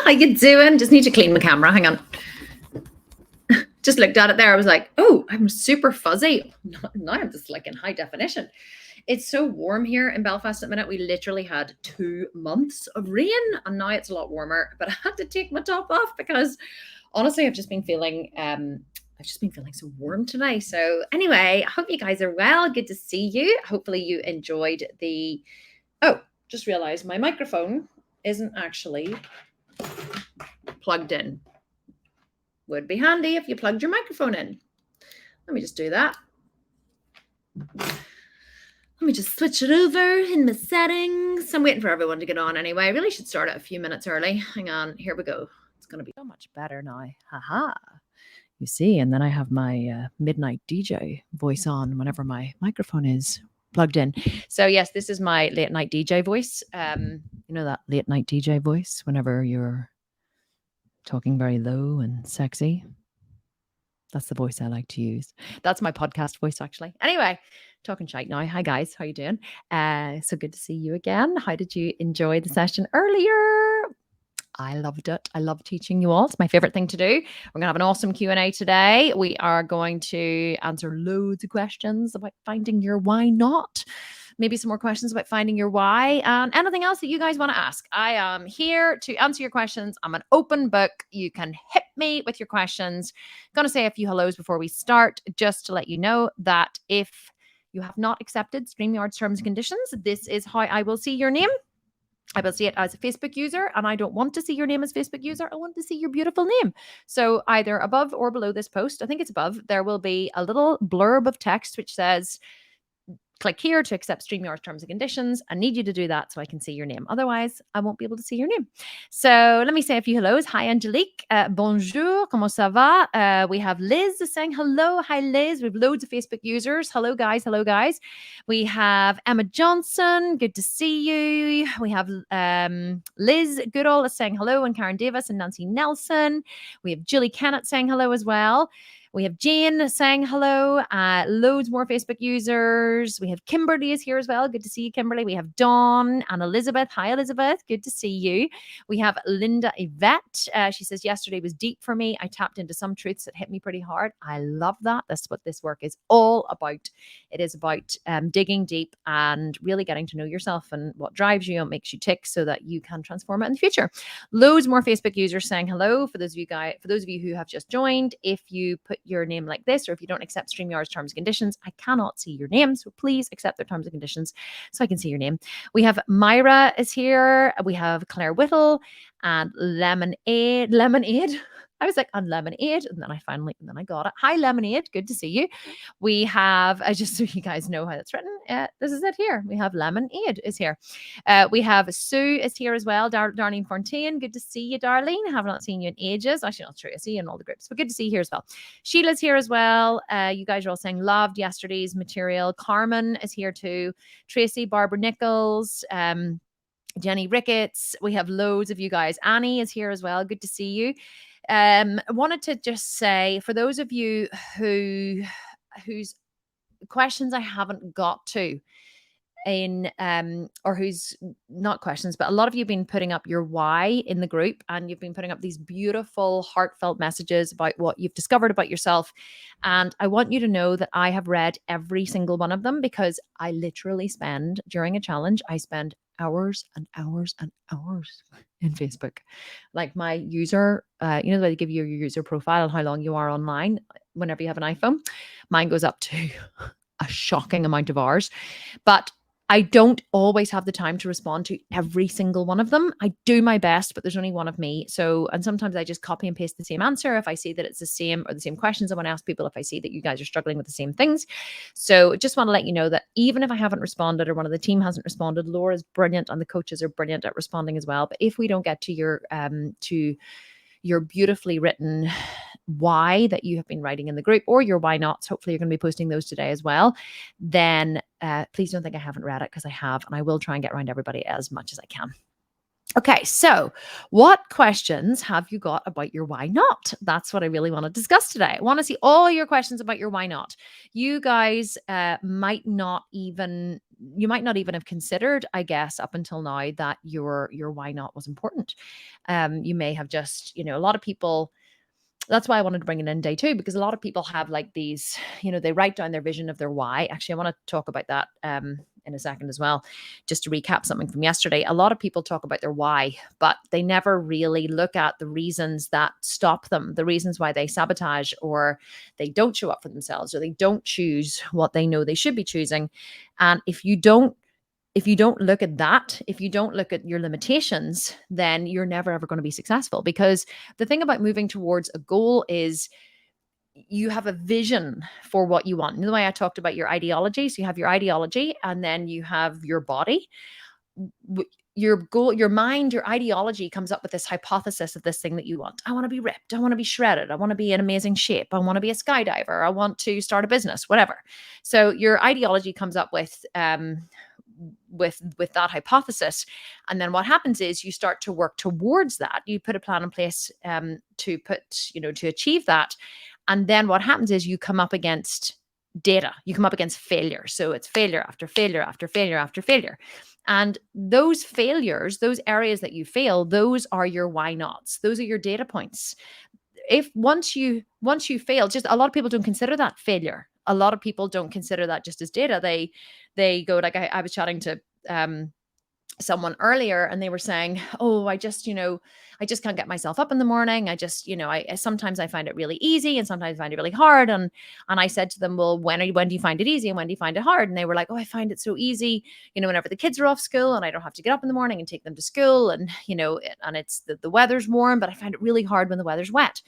How you doing? Just need to clean my camera. Hang on. Just looked at it there. I was like, oh, I'm super fuzzy. Now I'm just like in high definition. It's so warm here in Belfast at the minute. We literally had 2 months of rain and now it's a lot warmer. But I had to take my top off because honestly, I've just been feeling so warm today. So anyway, I hope you guys are well. Good to see you. Hopefully you enjoyed the... Oh, just realized my microphone isn't actually plugged in. Would be handy if you plugged your microphone in. Let me just do that. Let me just switch it over in my settings. I'm waiting for everyone to get on anyway. I really should start it a few minutes early. Hang on, here we go. It's going to be so much better now. Haha. You see, and then I have my midnight DJ voice on whenever my microphone is plugged in. So yes, this is my late night DJ voice. You know that late night DJ voice whenever you're talking very low and sexy. That's the voice I like to use. That's my podcast voice, actually. Anyway, talking shite now. Hi, guys. How you doing? So good to see you again. How did you enjoy the session earlier? I loved it. I love teaching you all. It's my favorite thing to do. We're going to have an awesome Q&A today. We are going to answer loads of questions about finding your why not. Maybe some more questions about finding your why and anything else that you guys want to ask. I am here to answer your questions. I'm an open book. You can hit me with your questions. I'm going to say a few hellos before we start, just to let you know that if you have not accepted StreamYard's terms and conditions, this is how I will see your name. I will see it as a Facebook user, and I don't want to see your name as Facebook user. I want to see your beautiful name. So either above or below this post, I think it's above, there will be a little blurb of text which says, click here to accept StreamYard terms and conditions. I need you to do that so I can see your name. Otherwise, I won't be able to see your name. So let me say a few hellos. Hi, Angelique. Bonjour. Comment ça va? We have Liz saying hello. Hi, Liz. We have loads of Facebook users. Hello, guys. Hello, guys. We have Emma Johnson. Good to see you. We have Liz Goodall saying hello, and Karen Davis and Nancy Nelson. We have Julie Kennett saying hello as well. We have Jane saying hello, loads more Facebook users. We have Kimberly is here as well. Good to see you, Kimberly. We have Dawn and Elizabeth. Hi, Elizabeth. Good to see you. We have Linda Yvette. She says, yesterday was deep for me. I tapped into some truths that hit me pretty hard. I love that. That's what this work is all about. It is about digging deep and really getting to know yourself and what drives you and makes you tick so that you can transform it in the future. Loads more Facebook users saying hello. For those of you who have just joined, if you put your name like this, or if you don't accept StreamYard's terms and conditions, I cannot see your name. So please accept their terms and conditions so I can see your name. We have Myra is here. We have Claire Whittle and Lemonade. I was like, on Lemonade, and then I got it. Hi, Lemonade. Good to see you. We have, just so you guys know how that's written, this is it here. We have Lemonade is here. We have Sue is here as well. Darlene Fontaine. Good to see you, Darlene. I have not seen you in ages. Actually, not true. I see you in all the groups, but good to see you here as well. Sheila's here as well. You guys are all saying loved yesterday's material. Carmen is here too. Tracy, Barbara Nichols, Jenny Ricketts. We have loads of you guys. Annie is here as well. Good to see you. I wanted to just say, for those of you whose questions I haven't got to in or who's not questions, but a lot of you have been putting up your why in the group, and you've been putting up these beautiful heartfelt messages about what you've discovered about yourself. And I want you to know that I have read every single one of them, because I literally spend, during a challenge, I spend hours and hours and hours in Facebook. Like my user, you know, they give you your user profile and how long you are online whenever you have an iPhone. Mine goes up to a shocking amount of hours. But I don't always have the time to respond to every single one of them. I do my best, but there's only one of me. So, and sometimes I just copy and paste the same answer if I see that it's the same, or the same questions I want to ask people if I see that you guys are struggling with the same things. So just want to let you know that even if I haven't responded, or one of the team hasn't responded, Laura's brilliant and the coaches are brilliant at responding as well. But if we don't get to your beautifully written why that you have been writing in the group, or your why nots, hopefully you're going to be posting those today as well, then please don't think I haven't read it, because I have, and I will try and get around everybody as much as I can. Okay, so what questions have you got about your why not? That's what I really want to discuss today. I want to see all your questions about your why not. You guys might not even you might not even have considered, I guess, up until now that your why not was important. You may have just, a lot of people, that's why I wanted to bring it in day two, because a lot of people have like these, they write down their vision of their why. Actually, I want to talk about that in a second as well. Just to recap something from yesterday, a lot of people talk about their why, but they never really look at the reasons that stop them, the reasons why they sabotage, or they don't show up for themselves, or they don't choose what they know they should be choosing. And if you don't look at that, if you don't look at your limitations, then you're never ever going to be successful. Because the thing about moving towards a goal is you have a vision for what you want. And the way I talked about your ideology, so you have your ideology and then you have your body. Your goal, your mind, your ideology comes up with this hypothesis of this thing that you want. I want to be ripped. I want to be shredded. I want to be in amazing shape. I want to be a skydiver. I want to start a business, whatever. So your ideology comes up with that hypothesis, and then what happens is you start to work towards that. You put a plan in place to achieve that, and then what happens is you come up against data, you come up against failure. So it's failure after failure after failure after failure. And those failures, those areas that you fail, those are your why nots. Those are your data points. If once you fail, just a lot of people don't consider that failure. A lot of people don't consider that just as data. They go like, I was chatting to someone earlier and they were saying, oh, I just can't get myself up in the morning. I just, I sometimes I find it really easy and sometimes I find it really hard. And I said to them, well, when do you find it easy and when do you find it hard? And they were like, oh, I find it so easy, whenever the kids are off school and I don't have to get up in the morning and take them to school, and and it's the weather's warm, but I find it really hard when the weather's wet.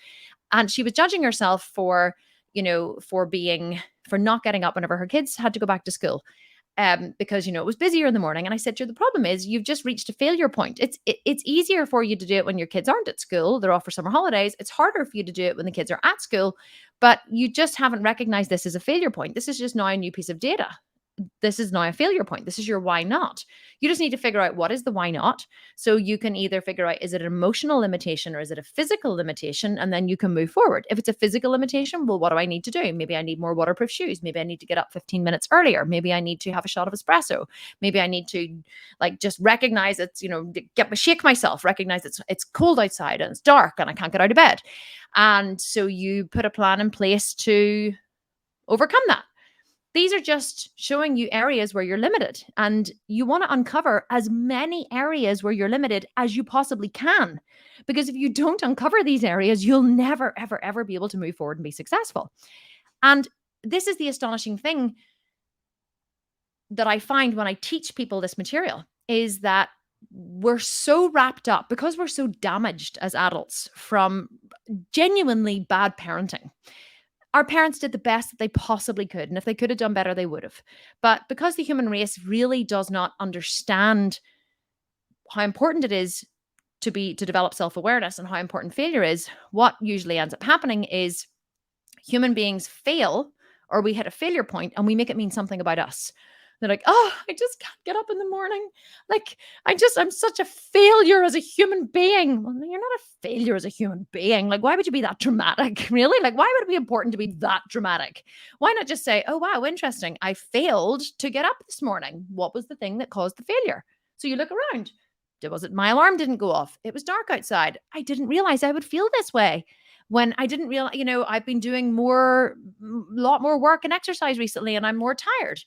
And she was judging herself for not getting up whenever her kids had to go back to school, because it was busier in the morning. And I said to her, the problem is you've just reached a failure point. It's easier for you to do it when your kids aren't at school; they're off for summer holidays. It's harder for you to do it when the kids are at school, but you just haven't recognized this as a failure point. This is just now a new piece of data. This is now a failure point. This is your why not. You just need to figure out what is the why not. So you can either figure out, is it an emotional limitation or is it a physical limitation? And then you can move forward. If it's a physical limitation, well, what do I need to do? Maybe I need more waterproof shoes. Maybe I need to get up 15 minutes earlier. Maybe I need to have a shot of espresso. Maybe I need to just recognize it's, shake myself, recognize it's cold outside and it's dark and I can't get out of bed. And so you put a plan in place to overcome that. These are just showing you areas where you're limited, and you want to uncover as many areas where you're limited as you possibly can. Because if you don't uncover these areas, you'll never, ever, ever be able to move forward and be successful. And this is the astonishing thing that I find when I teach people this material, is that we're so wrapped up, because we're so damaged as adults from genuinely bad parenting. Our parents did the best that they possibly could. And if they could have done better, they would have. But because the human race really does not understand how important it is to develop self-awareness and how important failure is, what usually ends up happening is human beings fail, or we hit a failure point and we make it mean something about us. They're like, oh, I just can't get up in the morning. Like, I'm such a failure as a human being. Well, you're not a failure as a human being. Like, why would you be that dramatic? Really? Like, why would it be important to be that dramatic? Why not just say, oh, wow, interesting. I failed to get up this morning. What was the thing that caused the failure? So you look around. Was it my alarm didn't go off? It was dark outside. I didn't realize I would feel this way. When I didn't realize, I've been doing a lot more work and exercise recently and I'm more tired.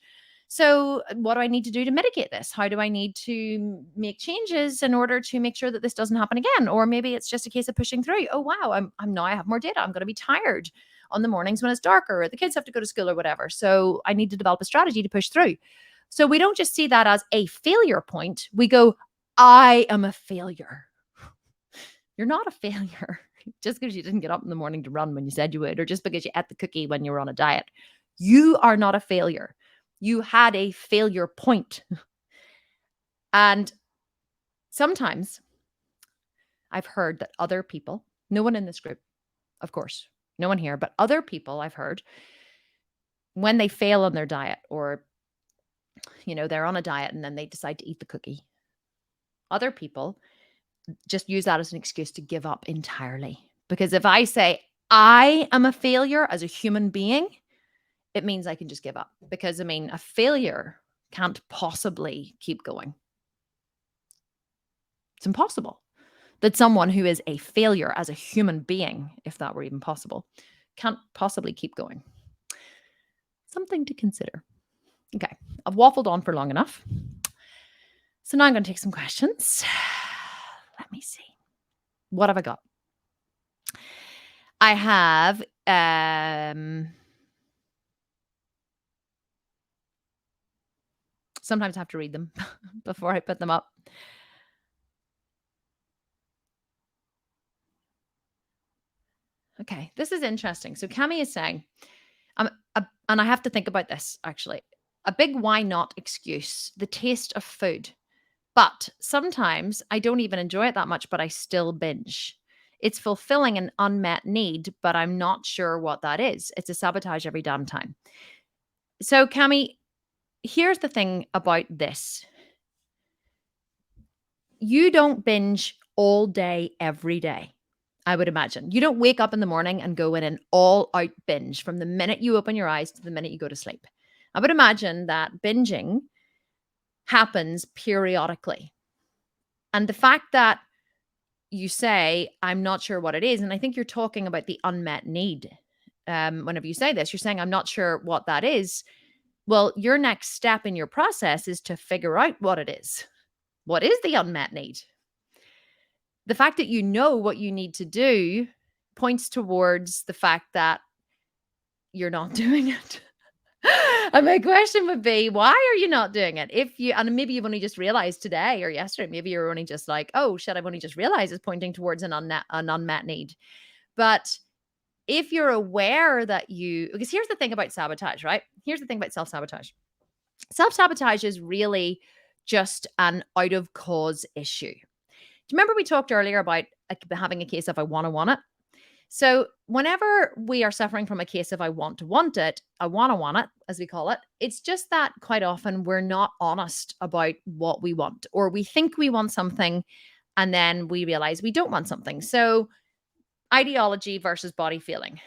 So what do I need to do to mitigate this? How do I need to make changes in order to make sure that this doesn't happen again? Or maybe it's just a case of pushing through. Oh, wow, I'm now I have more data. I'm going to be tired on the mornings when it's darker or the kids have to go to school or whatever. So I need to develop a strategy to push through. So we don't just see that as a failure point. We go, I am a failure. You're not a failure just because you didn't get up in the morning to run when you said you would, or just because you ate the cookie when you were on a diet. You are not a failure. You had a failure point. And sometimes I've heard that other people, no one in this group, of course, no one here, but other people I've heard, when they fail on their diet, or, they're on a diet and then they decide to eat the cookie, other people just use that as an excuse to give up entirely. Because if I say I am a failure as a human being, it means I can just give up. Because a failure can't possibly keep going. It's impossible that someone who is a failure as a human being, if that were even possible, can't possibly keep going. Something to consider. Okay, I've waffled on for long enough. So now I'm going to take some questions. Let me see. What have I got? I have sometimes I have to read them before I put them up. Okay, this is interesting. So Cami is saying, and I have to think about this actually. A big why not excuse, the taste of food. But sometimes I don't even enjoy it that much, but I still binge. It's fulfilling an unmet need, but I'm not sure what that is. It's a sabotage every damn time. So, Cami, here's the thing about this. You don't binge all day, every day, I would imagine. You don't wake up in the morning and go in an all out binge from the minute you open your eyes to the minute you go to sleep. I would imagine that binging happens periodically. And the fact that you say, I'm not sure what it is, and I think you're talking about the unmet need. Whenever you say this, you're saying, I'm not sure what that is. Well, your next step in your process is to figure out what it is. What is the unmet need? The fact that you know what you need to do points towards the fact that you're not doing it. And my question would be, why are you not doing it? And maybe you've only just realized today or yesterday, maybe you're only just like, oh shit, I've only just realized it's pointing towards an unmet need. But if you're aware that because here's the thing about sabotage, right? Here's the thing about self-sabotage. Self-sabotage is really just an out of cause issue. Do you remember we talked earlier about having a case of I want it? So whenever we are suffering from a case of I want it, I want it, as we call it, it's just that quite often we're not honest about what we want, or we think we want something and then we realize we don't want something. So ideology versus body feeling.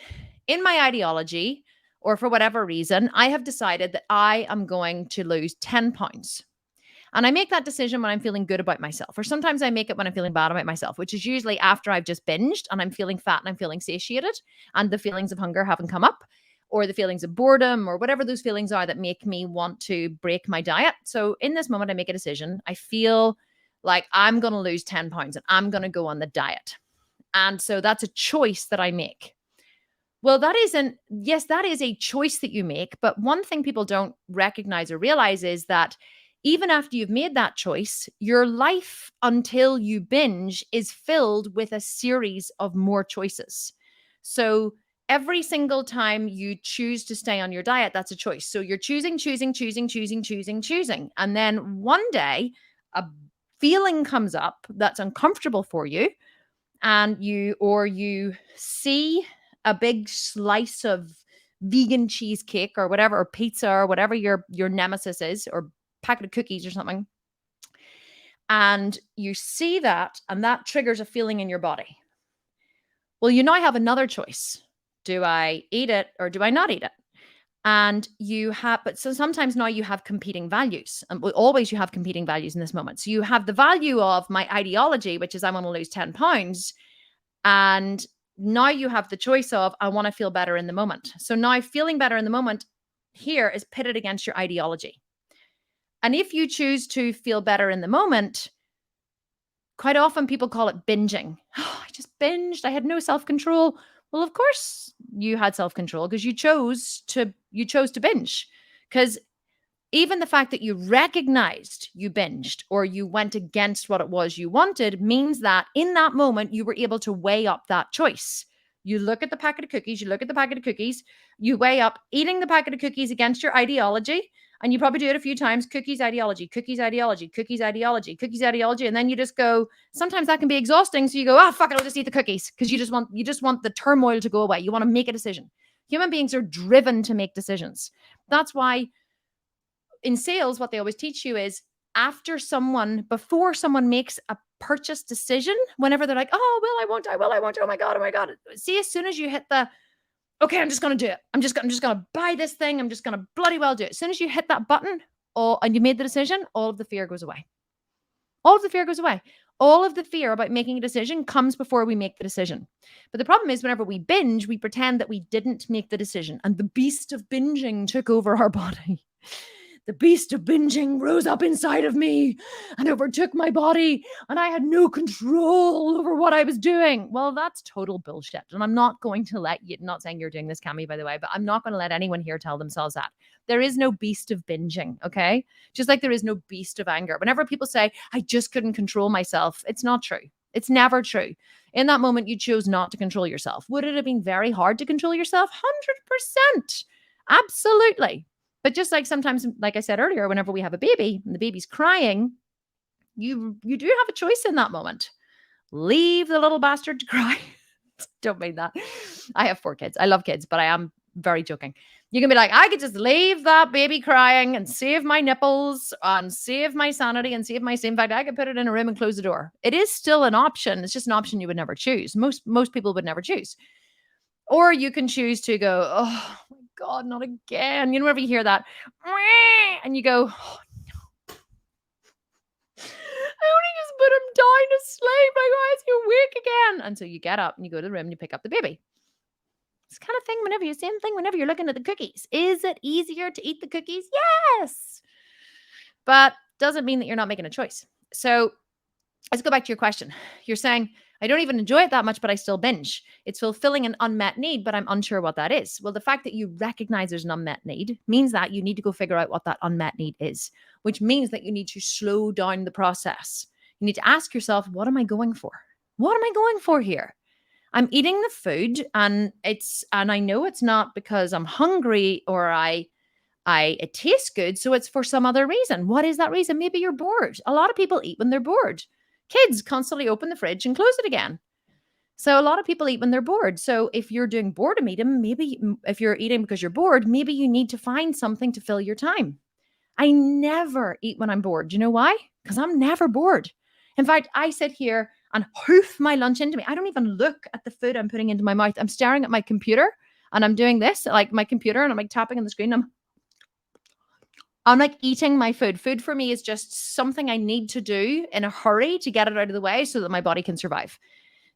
In my ideology, or for whatever reason, I have decided that I am going to lose 10 pounds. And I make that decision when I'm feeling good about myself, or sometimes I make it when I'm feeling bad about myself, which is usually after I've just binged and I'm feeling fat and I'm feeling satiated and the feelings of hunger haven't come up, or the feelings of boredom, or whatever those feelings are that make me want to break my diet. So in this moment, I make a decision. I feel like I'm going to lose 10 pounds and I'm going to go on the diet. And so that's a choice that I make. Well, that is a choice that you make. But one thing people don't recognize or realize is that even after you've made that choice, your life until you binge is filled with a series of more choices. So every single time you choose to stay on your diet, that's a choice. So you're choosing. And then one day a feeling comes up that's uncomfortable for you, and you see a big slice of vegan cheesecake or whatever, or pizza or whatever your nemesis is, or packet of cookies or something, and you see that, and that triggers a feeling in your body. Well, you now have another choice. Do I eat it or do I not eat it? And so sometimes now you have competing values, and always you have competing values in this moment. So you have the value of my ideology, which is I want to lose 10 pounds. And now you have the choice of, I want to feel better in the moment. So now feeling better in the moment here is pitted against your ideology. And if you choose to feel better in the moment, quite often people call it binging. Oh, I just binged. I had no self-control. Well, of course you had self-control because you chose to binge. Because even the fact that you recognized you binged or you went against what it was you wanted means that in that moment you were able to weigh up that choice. You look at the packet of cookies, you weigh up eating the packet of cookies against your ideology. And you probably do it a few times. Cookies, ideology, cookies, ideology, cookies, ideology, cookies, ideology. And then you just go, sometimes that can be exhausting. So you go, fuck it, I'll just eat the cookies. Because you just want the turmoil to go away. You want to make a decision. Human beings are driven to make decisions. That's why in sales, what they always teach you is before someone makes a purchase decision, whenever they're like, oh, will I won't, oh my God. See, as soon as you hit okay, I'm just going to do it. I'm just going to buy this thing. I'm just going to bloody well do it. As soon as you hit that button, and you made the decision, all of the fear goes away. All of the fear goes away. All of the fear about making a decision comes before we make the decision. But the problem is, whenever we binge, we pretend that we didn't make the decision, and the beast of binging took over our body. The beast of binging rose up inside of me and overtook my body, and I had no control over what I was doing. Well, that's total bullshit. And I'm not going to let you, not saying you're doing this, Cami, by the way, but I'm not going to let anyone here tell themselves that. There is no beast of binging, okay? Just like there is no beast of anger. Whenever people say, I just couldn't control myself, it's not true. It's never true. In that moment, you chose not to control yourself. Would it have been very hard to control yourself? 100%. Absolutely. But just like sometimes, like I said earlier, whenever we have a baby and the baby's crying, you do have a choice in that moment. Leave the little bastard to cry. Don't mean that. I have 4 kids. I love kids, but I am very joking. You can be like, I could just leave that baby crying and save my nipples and save my sanity and save my same. In fact, I could put it in a room and close the door. It is still an option. It's just an option you would never choose. Most people would never choose. Or you can choose to go, oh my God, not again. You know, whenever you hear that, and you go, oh, no. I only just put him down to sleep. Like, why is he awake again? And so you get up and you go to the room and you pick up the baby. It's kind of thing same thing whenever you're looking at the cookies. Is it easier to eat the cookies? Yes. But doesn't mean that you're not making a choice. So let's go back to your question. You're saying, I don't even enjoy it that much, but I still binge. It's fulfilling an unmet need, but I'm unsure what that is. Well, the fact that you recognize there's an unmet need means that you need to go figure out what that unmet need is, which means that you need to slow down the process. You need to ask yourself, what am I going for? What am I going for here? I'm eating the food and I know it's not because I'm hungry or it tastes good. So it's for some other reason. What is that reason? Maybe you're bored. A lot of people eat when they're bored. Kids constantly open the fridge and close it again. So a lot of people eat when they're bored. So if you're doing boredom eating, maybe if you're eating because you're bored, maybe you need to find something to fill your time. I never eat when I'm bored. Do you know why? Because I'm never bored. In fact, I sit here and hoof my lunch into me. I don't even look at the food I'm putting into my mouth. I'm staring at my computer and I'm doing this, like my computer, and I'm like tapping on the screen. I'm like eating my food. Food for me is just something I need to do in a hurry to get it out of the way so that my body can survive.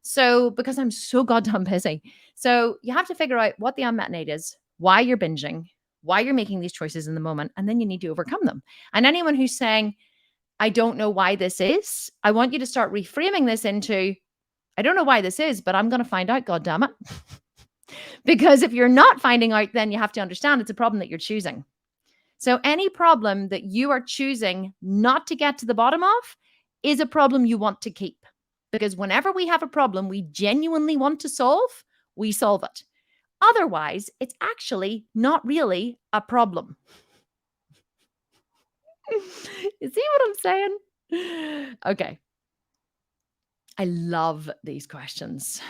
So, because I'm so goddamn busy. So, you have to figure out what the unmet need is, why you're binging, why you're making these choices in the moment, and then you need to overcome them. And anyone who's saying, I don't know why this is, I want you to start reframing this into, I don't know why this is, but I'm going to find out, goddammit. Because if you're not finding out, then you have to understand it's a problem that you're choosing. So any problem that you are choosing not to get to the bottom of is a problem you want to keep. Because whenever we have a problem we genuinely want to solve, we solve it. Otherwise, it's actually not really a problem. You see what I'm saying? Okay. I love these questions.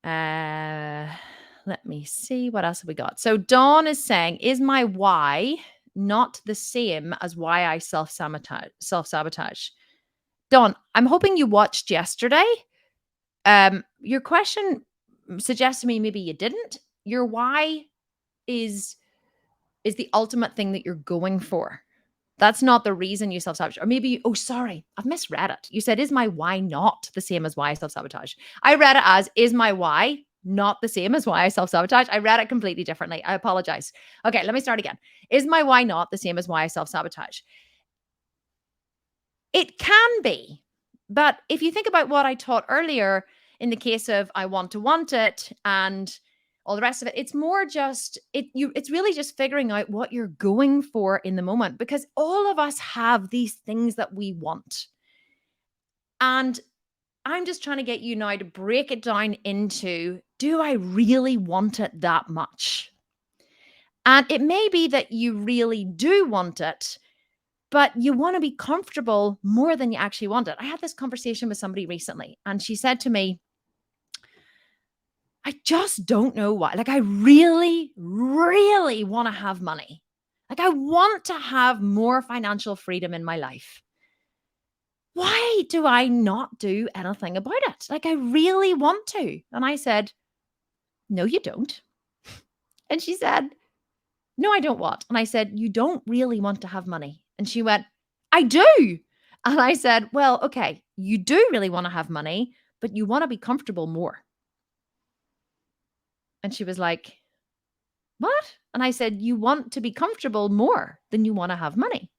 Let me see. What else have we got? So Dawn is saying, is my why not the same as why I self-sabotage? Dawn, I'm hoping you watched yesterday. Your question suggests to me maybe you didn't. Your why is the ultimate thing that you're going for. That's not the reason you self-sabotage. Or maybe, oh, sorry, I've misread it. You said, is my why not the same as why I self-sabotage? I read it as, is my why not the same as why I self-sabotage? I read it completely differently. I apologize. Okay, let me start again. Is my why not the same as why I self-sabotage? It can be. But if you think about what I taught earlier in the case of I want it and all the rest of it, it's more just it's really just figuring out what you're going for in the moment, because all of us have these things that we want. And I'm just trying to get you now to break it down into, do I really want it that much? And it may be that you really do want it, but you want to be comfortable more than you actually want it. I had this conversation with somebody recently, and she said to me, I just don't know why. Like, I really, really want to have money. Like, I want to have more financial freedom in my life. Why do I not do anything about it? Like, I really want to. And I said, no, you don't. And she said, No, I don't what? And I said, you don't really want to have money. And she went, I do. And I said, well, okay, you do really want to have money, but you want to be comfortable more. And she was like, what? And I said, you want to be comfortable more than you want to have money.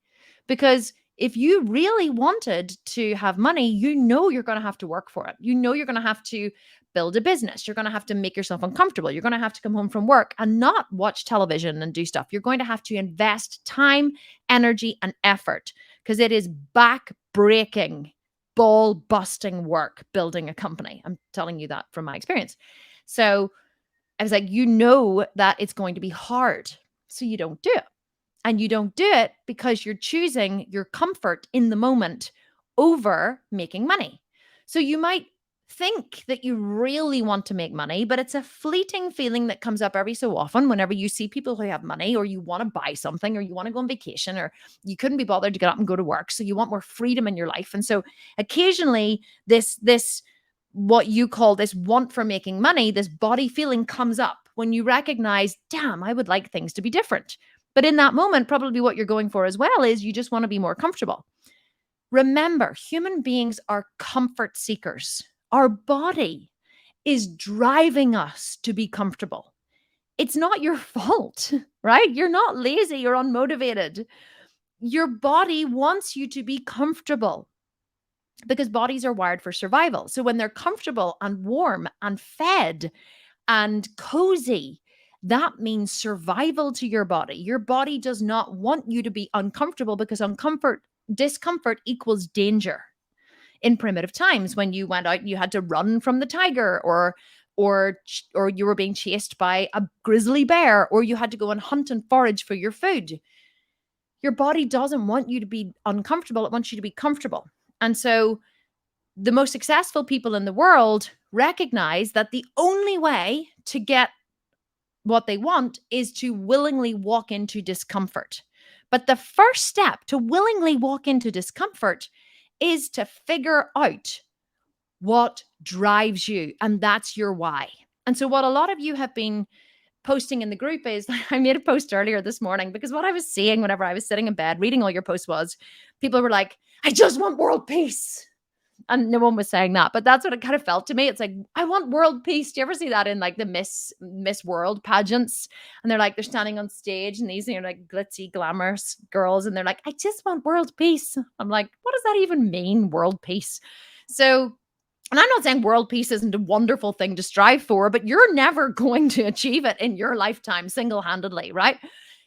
Because if you really wanted to have money, you know you're going to have to work for it. You know you're going to have to build a business. You're going to have to make yourself uncomfortable. You're going to have to come home from work and not watch television and do stuff. You're going to have to invest time, energy, and effort because it is back breaking, ball busting work building a company. I'm telling you that from my experience. So I was like, you know that it's going to be hard. So you don't do it. And you don't do it because you're choosing your comfort in the moment over making money. So you might think that you really want to make money, but it's a fleeting feeling that comes up every so often whenever you see people who have money, or you want to buy something, or you want to go on vacation, or you couldn't be bothered to get up and go to work. So you want more freedom in your life. And so occasionally this what you call this want for making money, this body feeling comes up when you recognize, damn, I would like things to be different. But in that moment, probably what you're going for as well is you just want to be more comfortable. Remember, human beings are comfort seekers. Our body is driving us to be comfortable. It's not your fault, right? You're not lazy or unmotivated. Your body wants you to be comfortable because bodies are wired for survival. So when they're comfortable and warm and fed and cozy, that means survival to your body. Your body does not want you to be uncomfortable because discomfort equals danger. In primitive times, when you went out, you had to run from the tiger, or you were being chased by a grizzly bear, or you had to go and hunt and forage for your food. Your body doesn't want you to be uncomfortable. It wants you to be comfortable. And so the most successful people in the world recognize that the only way to get what they want is to willingly walk into discomfort. But the first step to willingly walk into discomfort is to figure out what drives you, and that's your why. And so, what a lot of you have been posting in the group is I made a post earlier this morning because what I was seeing whenever I was sitting in bed reading all your posts was people were like, I just want world peace. And no one was saying that, but that's what it kind of felt to me. It's like, I want world peace. Do you ever see that in like the Miss World pageants? And they're standing on stage and these, like glitzy, glamorous girls, and they're like, I just want world peace. I'm like, what does that even mean, world peace? So, and I'm not saying world peace isn't a wonderful thing to strive for, but you're never going to achieve it in your lifetime single-handedly, right?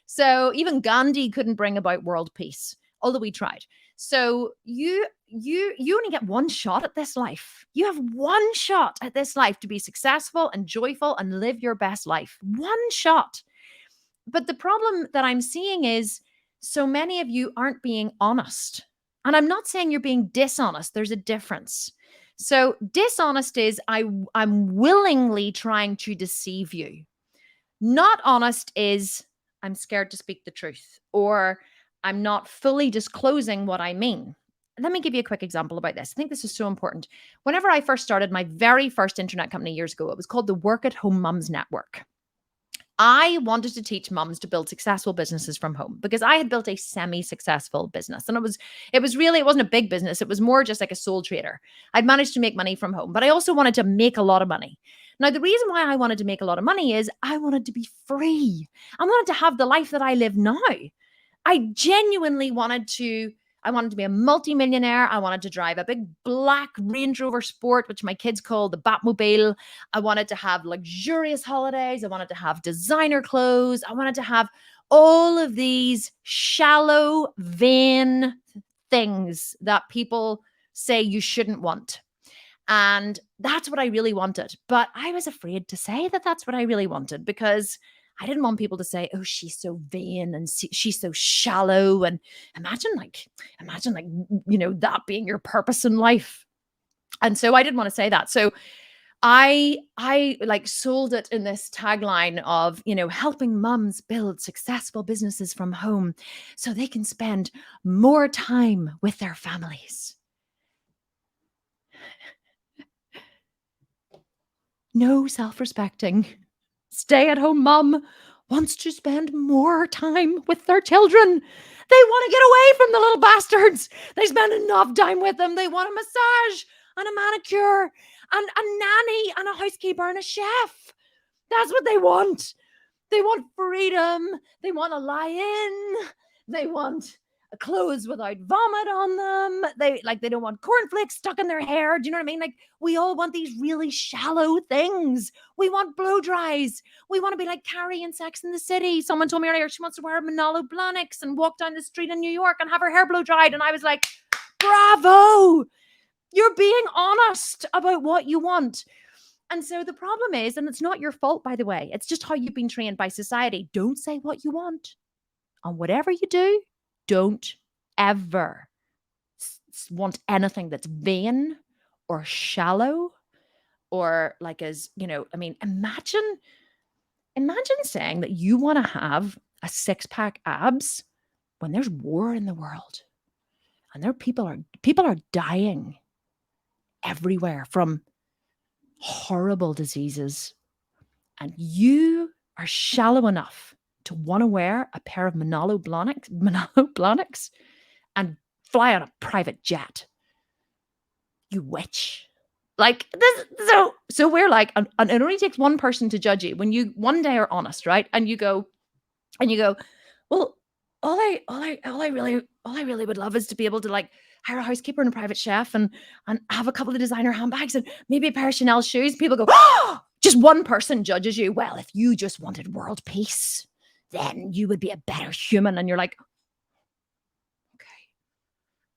So even Gandhi couldn't bring about world peace, although he tried. So you only get one shot at this life. You have one shot at this life to be successful and joyful and live your best life. One shot. But the problem that I'm seeing is so many of you aren't being honest. And I'm not saying you're being dishonest. There's a difference. So dishonest is I'm willingly trying to deceive you. Not honest is I'm scared to speak the truth, or I'm not fully disclosing what I mean. Let me give you a quick example about this. I think this is so important. Whenever I first started my very first internet company years ago, it was called the Work at Home Mums Network. I wanted to teach mums to build successful businesses from home because I had built a semi-successful business, and it wasn't a big business. It was more just like a sole trader. I'd managed to make money from home, but I also wanted to make a lot of money. Now, the reason why I wanted to make a lot of money is I wanted to be free. I wanted to have the life that I live now. I genuinely I wanted to be a multimillionaire. I wanted to drive a big black Range Rover Sport, which my kids call the Batmobile. I wanted to have luxurious holidays. I wanted to have designer clothes. I wanted to have all of these shallow, vain things that people say you shouldn't want. And that's what I really wanted. But I was afraid to say that that's what I really wanted because I didn't want people to say, "Oh, she's so vain and she's so shallow." And imagine, that being your purpose in life. And so I didn't want to say that. So I like sold it in this tagline of, helping mums build successful businesses from home so they can spend more time with their families. No self-respecting stay-at-home mom wants to spend more time with their children. They want to get away from the little bastards. They spend enough time with them. They want a massage and a manicure and a nanny and a housekeeper and a chef. That's what they want. They want freedom. They want to lie in. They want clothes without vomit on them. They don't want cornflakes stuck in their hair. Do you know what I mean? Like, we all want these really shallow things. We want blow dries. We want to be like Carrie in Sex in the City. Someone told me earlier she wants to wear Manolo Blahniks and walk down the street in New York and have her hair blow dried. And I was like, bravo! You're being honest about what you want. And so the problem is, and it's not your fault, by the way, it's just how you've been trained by society. Don't say what you want. And whatever you do, don't ever want anything that's vain or shallow or like imagine saying that you want to have a six-pack abs when there's war in the world and people are dying everywhere from horrible diseases, and you are shallow enough to want to wear a pair of Manolo Blahniks and fly on a private jet. You witch. Like this, so we're like, and it only takes one person to judge you when you one day are honest, right? And you go, well, all I really would love is to be able to like hire a housekeeper and a private chef and have a couple of designer handbags and maybe a pair of Chanel shoes. People go, oh, just one person judges you. Well, if you just wanted world peace, then you would be a better human. And you're like, okay.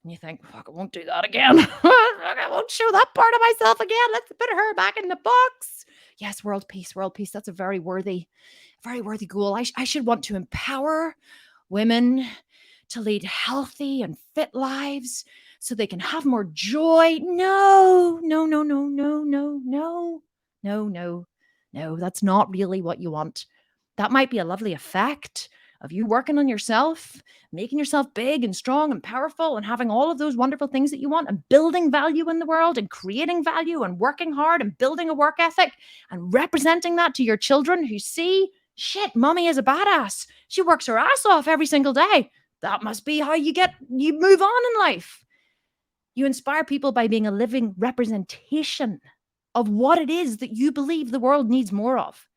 And you think, fuck, I won't do that again. I won't show that part of myself again. Let's put her back in the box. Yes, world peace. That's a very worthy goal. I should want to empower women to lead healthy and fit lives so they can have more joy. No. That's not really what you want. That might be a lovely effect of you working on yourself, making yourself big and strong and powerful and having all of those wonderful things that you want and building value in the world and creating value and working hard and building a work ethic and representing that to your children who see, shit, mommy is a badass. She works her ass off every single day. That must be how you move on in life. You inspire people by being a living representation of what it is that you believe the world needs more of.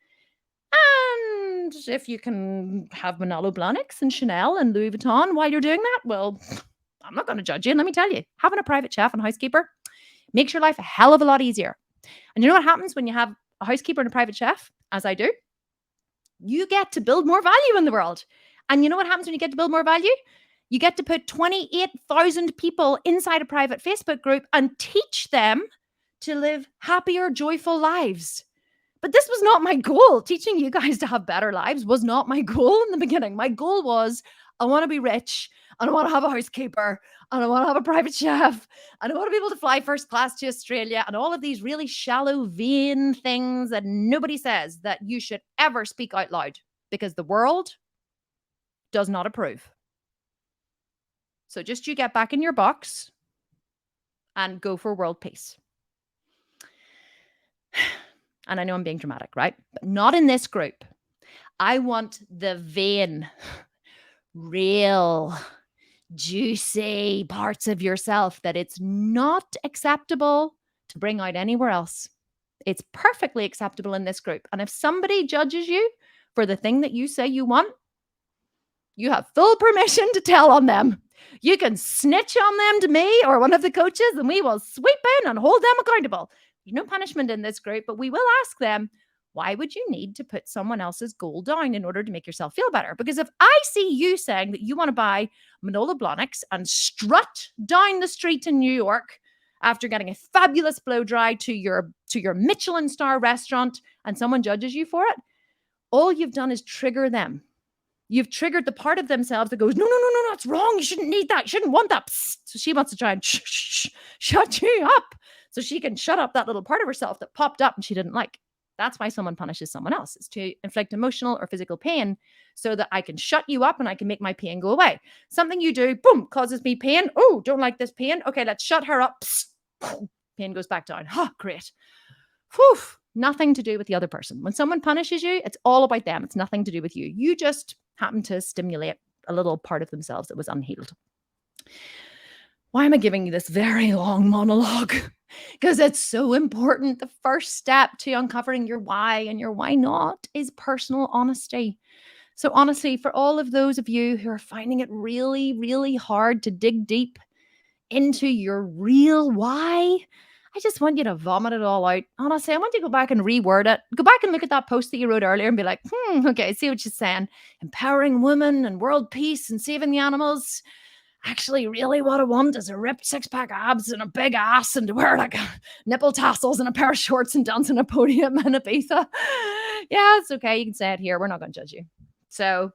And if you can have Manolo Blahniks and Chanel and Louis Vuitton while you're doing that, well, I'm not going to judge you. And let me tell you, having a private chef and housekeeper makes your life a hell of a lot easier. And you know what happens when you have a housekeeper and a private chef, as I do? You get to build more value in the world. And you know what happens when you get to build more value? You get to put 28,000 people inside a private Facebook group and teach them to live happier, joyful lives. But this was not my goal. Teaching you guys to have better lives was not my goal in the beginning. My goal was, I want to be rich and I want to have a housekeeper and I want to have a private chef and I want to be able to fly first class to Australia and all of these really shallow, vain things that nobody says that you should ever speak out loud because the world does not approve. So just you get back in your box and go for world peace. And I know I'm being dramatic, right? But not in this group. I want the vain, real, juicy parts of yourself that it's not acceptable to bring out anywhere else. It's perfectly acceptable in this group. And if somebody judges you for the thing that you say you want, you have full permission to tell on them. You can snitch on them to me or one of the coaches and we will sweep in and hold them accountable. There's no punishment in this group, but we will ask them, why would you need to put someone else's goal down in order to make yourself feel better? Because if I see you saying that you want to buy Manolo Blahniks and strut down the street in New York after getting a fabulous blow dry to your Michelin star restaurant and someone judges you for it, all you've done is trigger them. You've triggered the part of themselves that goes, no, it's wrong. You shouldn't need that. You shouldn't want that. Psst. So she wants to try and shut you up so she can shut up that little part of herself that popped up and she didn't like. That's why someone punishes someone else. It's to inflict emotional or physical pain so that I can shut you up and I can make my pain go away. Something you do, boom, causes me pain. Oh, don't like this pain. Okay, let's shut her up. Psst. Pain goes back down. Oh, great. Whew. Nothing to do with the other person. When someone punishes you, it's all about them. It's nothing to do with you. You just happen to stimulate a little part of themselves that was unhealed. Why am I giving you this very long monologue? Because it's so important. The first step to uncovering your why and your why not is personal honesty. So, honestly, for all of those of you who are finding it really, really hard to dig deep into your real why, I just want you to vomit it all out. Honestly, I want you to go back and reword it. Go back and look at that post that you wrote earlier and be like, okay, see what she's saying. Empowering women and world peace and saving the animals. Actually, really what I want is a ripped six-pack abs and a big ass and to wear like nipple tassels and a pair of shorts and dance on a podium in Ibiza. Yeah, it's okay. You can say it here. We're not going to judge you. So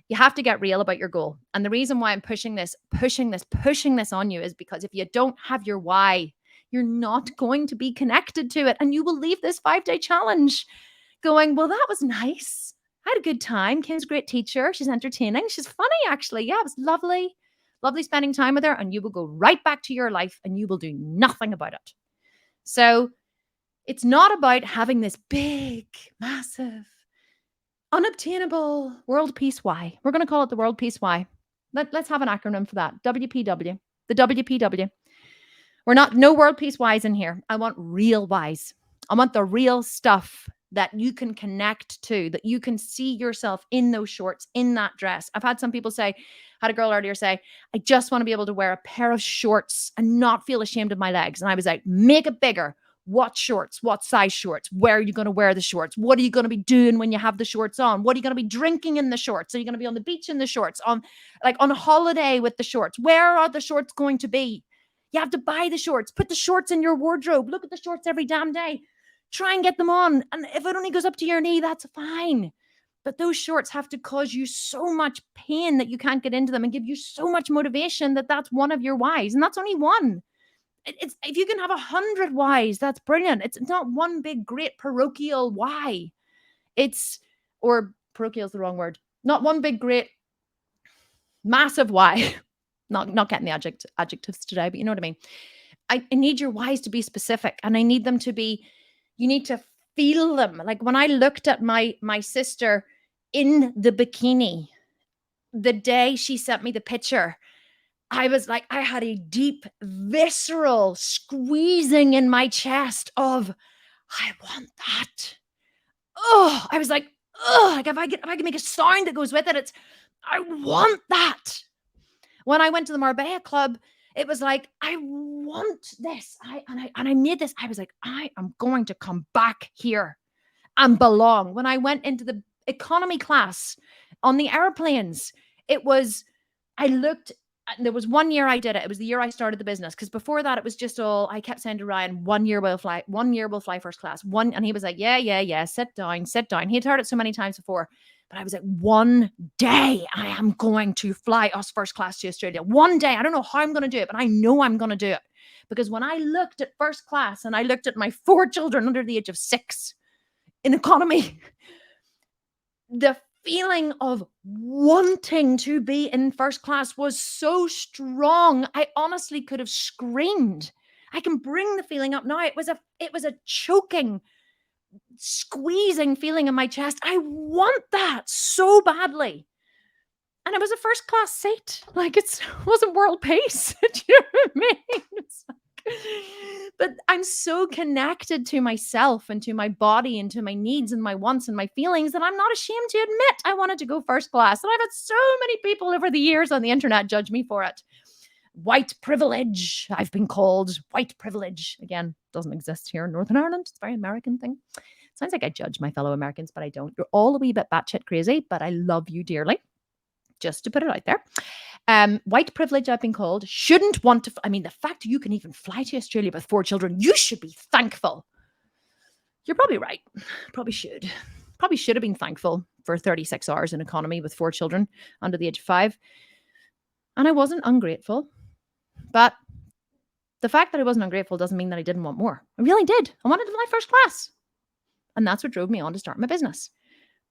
you have to get real about your goal. And the reason why I'm pushing this on you is because if you don't have your why, you're not going to be connected to it. And you will leave this 5-day challenge going, well, that was nice. I had a good time. Kim's a great teacher. She's entertaining. She's funny, actually. Yeah, it was lovely. Lovely spending time with her. And you will go right back to your life and you will do nothing about it. So it's not about having this big, massive, unobtainable world peace why. We're going to call it the world peace why. Let's have an acronym for that. WPW. The WPW. No world peace whys in here. I want real whys. I want the real stuff that you can connect to, that you can see yourself in those shorts, in that dress. I've had some people say, had a girl earlier say, I just want to be able to wear a pair of shorts and not feel ashamed of my legs. And I was like, make it bigger. What shorts? What size shorts? Where are you going to wear the shorts? What are you going to be doing when you have the shorts on? What are you going to be drinking in the shorts? Are you going to be on the beach in the shorts? On a holiday with the shorts? Where are the shorts going to be? You have to buy the shorts. Put the shorts in your wardrobe. Look at the shorts every damn day. Try and get them on. And if it only goes up to your knee, that's fine. But those shorts have to cause you so much pain that you can't get into them and give you so much motivation that that's one of your whys. And that's only one. It's if you can have 100 whys, that's brilliant. It's not one big, great parochial why. Or parochial is the wrong word. Not one big, great, massive why. Not getting the adjectives today, but you know what I mean. I need your whys to be specific, and I need them to be, you need to feel them. Like when I looked at my sister in the bikini, the day she sent me the picture, I was like, I had a deep, visceral squeezing in my chest of, I want that. Oh, I was like, oh, like if I can make a sound that goes with it, it's, I want that. When I went to the Marbella Club, it was like, I want this. I made this. I was like, I am going to come back here and belong. When I went into the economy class on the airplanes, there was 1 year I did it. It was the year I started the business. Because before that, it was just I kept saying to Ryan, 1 year we'll fly first class. And he was like, yeah, sit down. He had heard it so many times before. But I was like, one day I am going to fly us first class to Australia. One day. I don't know how I'm going to do it, but I know I'm going to do it. Because when I looked at first class and I looked at my 4 children under the age of 6 in economy, the feeling of wanting to be in first class was so strong. I honestly could have screamed. I can bring the feeling up now. It was a choking, squeezing feeling in my chest. I want that so badly. And it was a first class seat. Like it wasn't world pace. Do you know what I mean? But I'm so connected to myself and to my body and to my needs and my wants and my feelings that I'm not ashamed to admit I wanted to go first class. And I've had so many people over the years on the internet judge me for it. White privilege, I've been called. White privilege. Again, doesn't exist here in Northern Ireland. It's a very American thing. Sounds like I judge my fellow Americans, but I don't. You're all a wee bit batshit crazy, but I love you dearly. Just to put it out there. White privilege, I've been called. Shouldn't want to. The fact you can even fly to Australia with 4 children, you should be thankful. You're probably right. Probably should. Probably should have been thankful for 36 hours in economy with 4 children under the age of 5. And I wasn't ungrateful. But the fact that I wasn't ungrateful doesn't mean that I didn't want more. I really did. I wanted to fly first class. And that's what drove me on to start my business.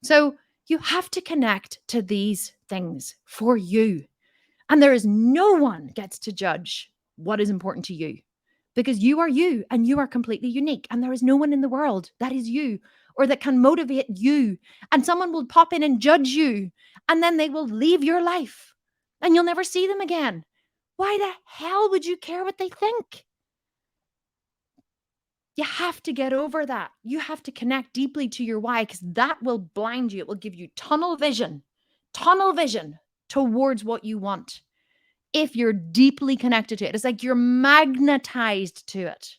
So you have to connect to these things for you. And there is no one gets to judge what is important to you. because you are you and you are completely unique. And there is no one in the world that is you or that can motivate you. And someone will pop in and judge you, and then they will leave your life and you'll never see them again. Why the hell would you care what they think? You have to get over that. You have to connect deeply to your why, because that will blind you. It will give you tunnel vision towards what you want. If you're deeply connected to it, it's like you're magnetized to it.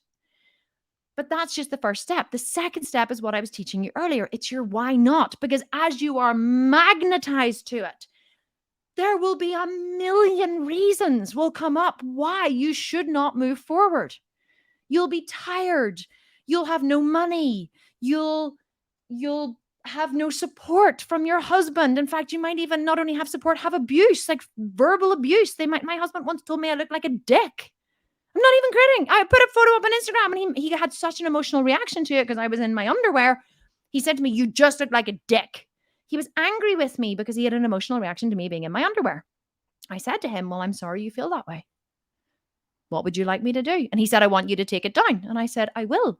But that's just the first step. The second step is what I was teaching you earlier. It's your why not, because as you are magnetized to it, there will be a million reasons will come up why you should not move forward. You'll be tired. You'll have no money. You'll have no support from your husband. In fact, you might even not only have support, have abuse, like verbal abuse. My husband once told me I looked like a dick. I'm not even kidding. I put a photo up on Instagram and he had such an emotional reaction to it because I was in my underwear. He said to me, "You just look like a dick." He was angry with me because he had an emotional reaction to me being in my underwear. I said to him, "Well, I'm sorry you feel that way. What would you like me to do?" And he said, "I want you to take it down." And I said, "I will.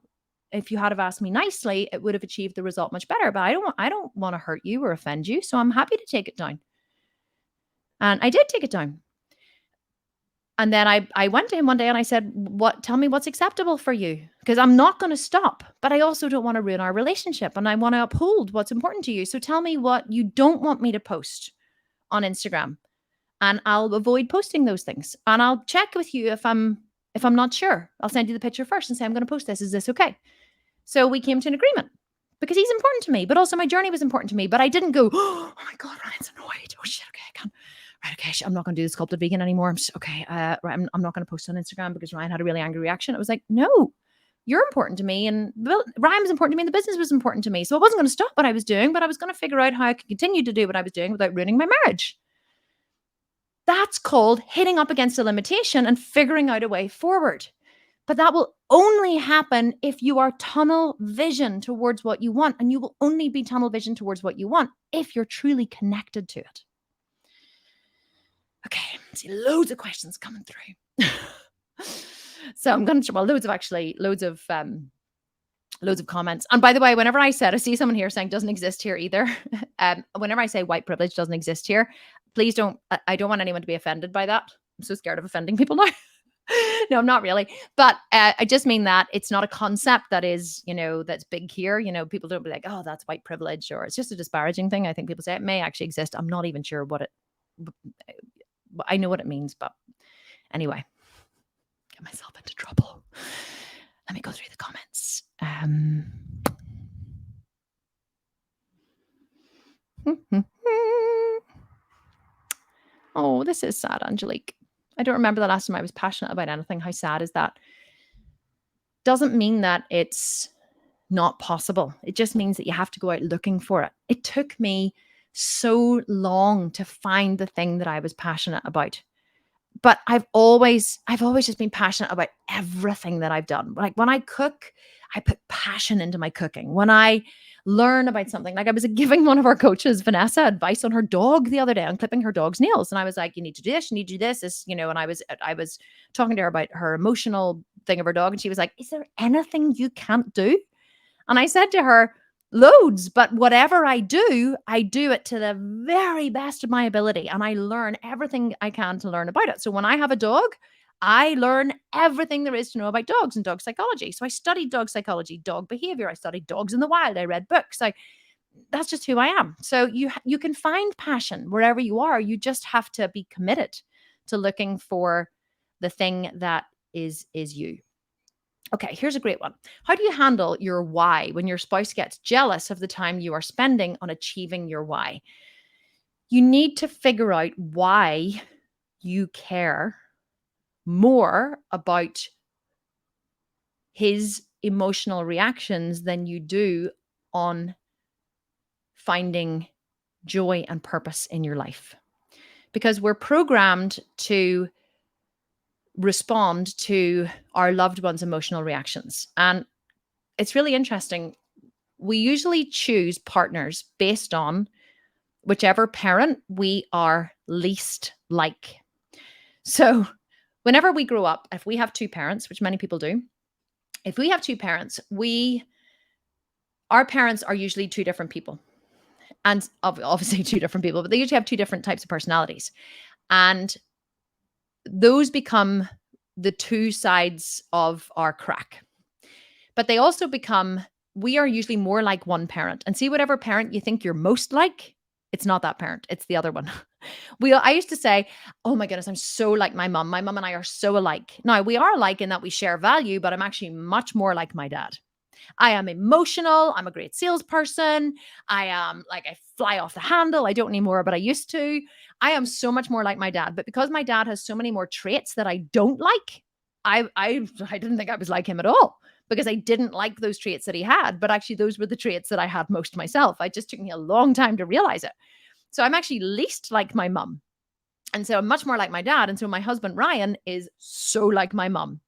If you had have asked me nicely, it would have achieved the result much better. But I don't want to hurt you or offend you. So I'm happy to take it down." And I did take it down. And then I went to him one day and I said, tell me what's acceptable for you? Because I'm not going to stop, but I also don't want to ruin our relationship and I want to uphold what's important to you. So tell me what you don't want me to post on Instagram and I'll avoid posting those things. And I'll check with you if I'm not sure. I'll send you the picture first and say, "I'm going to post this. Is this okay?" So we came to an agreement because he's important to me, but also my journey was important to me. But I didn't go, "Oh my God, Ryan's annoyed. Oh shit, okay, I can't. Right, okay, I'm not going to do the sculpted vegan anymore. Right, I'm not going to post on Instagram because Ryan had a really angry reaction." It was like, no, you're important to me. And Ryan was important to me. And the business was important to me. So I wasn't going to stop what I was doing, but I was going to figure out how I could continue to do what I was doing without ruining my marriage. That's called hitting up against a limitation and figuring out a way forward. But that will only happen if you are tunnel vision towards what you want. And you will only be tunnel vision towards what you want if you're truly connected to it. Okay, I see loads of questions coming through. So I'm going to, loads of comments. And by the way, whenever I see someone here saying doesn't exist here either. Whenever I say white privilege doesn't exist here, please don't, I don't want anyone to be offended by that. I'm so scared of offending people now. No, I'm not really. But I just mean that it's not a concept that is, that's big here. People don't be like, "Oh, that's white privilege," or it's just a disparaging thing. I think people say it may actually exist. I'm not even sure what it, I know what it means, but anyway, get myself into trouble. Let me go through the comments. Oh, this is sad, Angelique. I don't remember the last time I was passionate about anything. How sad is that? Doesn't mean that it's not possible. It just means that you have to go out looking for it. It took me so long to find the thing that I was passionate about. But I've always just been passionate about everything that I've done. Like when I cook, I put passion into my cooking. When I learn about something, like I was giving one of our coaches, Vanessa, advice on her dog the other day on clipping her dog's nails. And I was like, "You need to do this, you need to do this, and I was talking to her about her emotional thing of her dog. And she was like, "Is there anything you can't do?" And I said to her, "Loads, but whatever I do it to the very best of my ability. And I learn everything I can to learn about it. So when I have a dog, I learn everything there is to know about dogs and dog psychology." So I studied dog psychology, dog behavior. I studied dogs in the wild. I read books. That's just who I am. So you can find passion wherever you are. You just have to be committed to looking for the thing that is you. Okay, here's a great one. How do you handle your why when your spouse gets jealous of the time you are spending on achieving your why? You need to figure out why you care more about his emotional reactions than you do on finding joy and purpose in your life. Because we're programmed to respond to our loved ones' emotional reactions. And it's really interesting. We usually choose partners based on whichever parent we are least like. So Whenever we grow up, if we have two parents, which many people do, if we have two parents, our parents are usually two different people. And obviously two different people, but they usually have two different types of personalities. And those become the two sides of our crack. But they also become, we are usually more like one parent. And see, whatever parent you think you're most like, it's not that parent, it's the other one. I used to say, oh my goodness, I'm so like my mom. My mom and I are so alike. Now, we are alike in that we share value, but I'm actually much more like my dad. I am emotional. I'm a great salesperson. I am like, I fly off the handle. I don't anymore, but I used to. I am so much more like my dad. But because my dad has so many more traits that I don't like, I didn't think I was like him at all because I didn't like those traits that he had. But actually, those were the traits that I had most myself. It just took me a long time to realize it. So I'm actually least like my mum. And so I'm much more like my dad. And so my husband, Ryan, is so like my mum,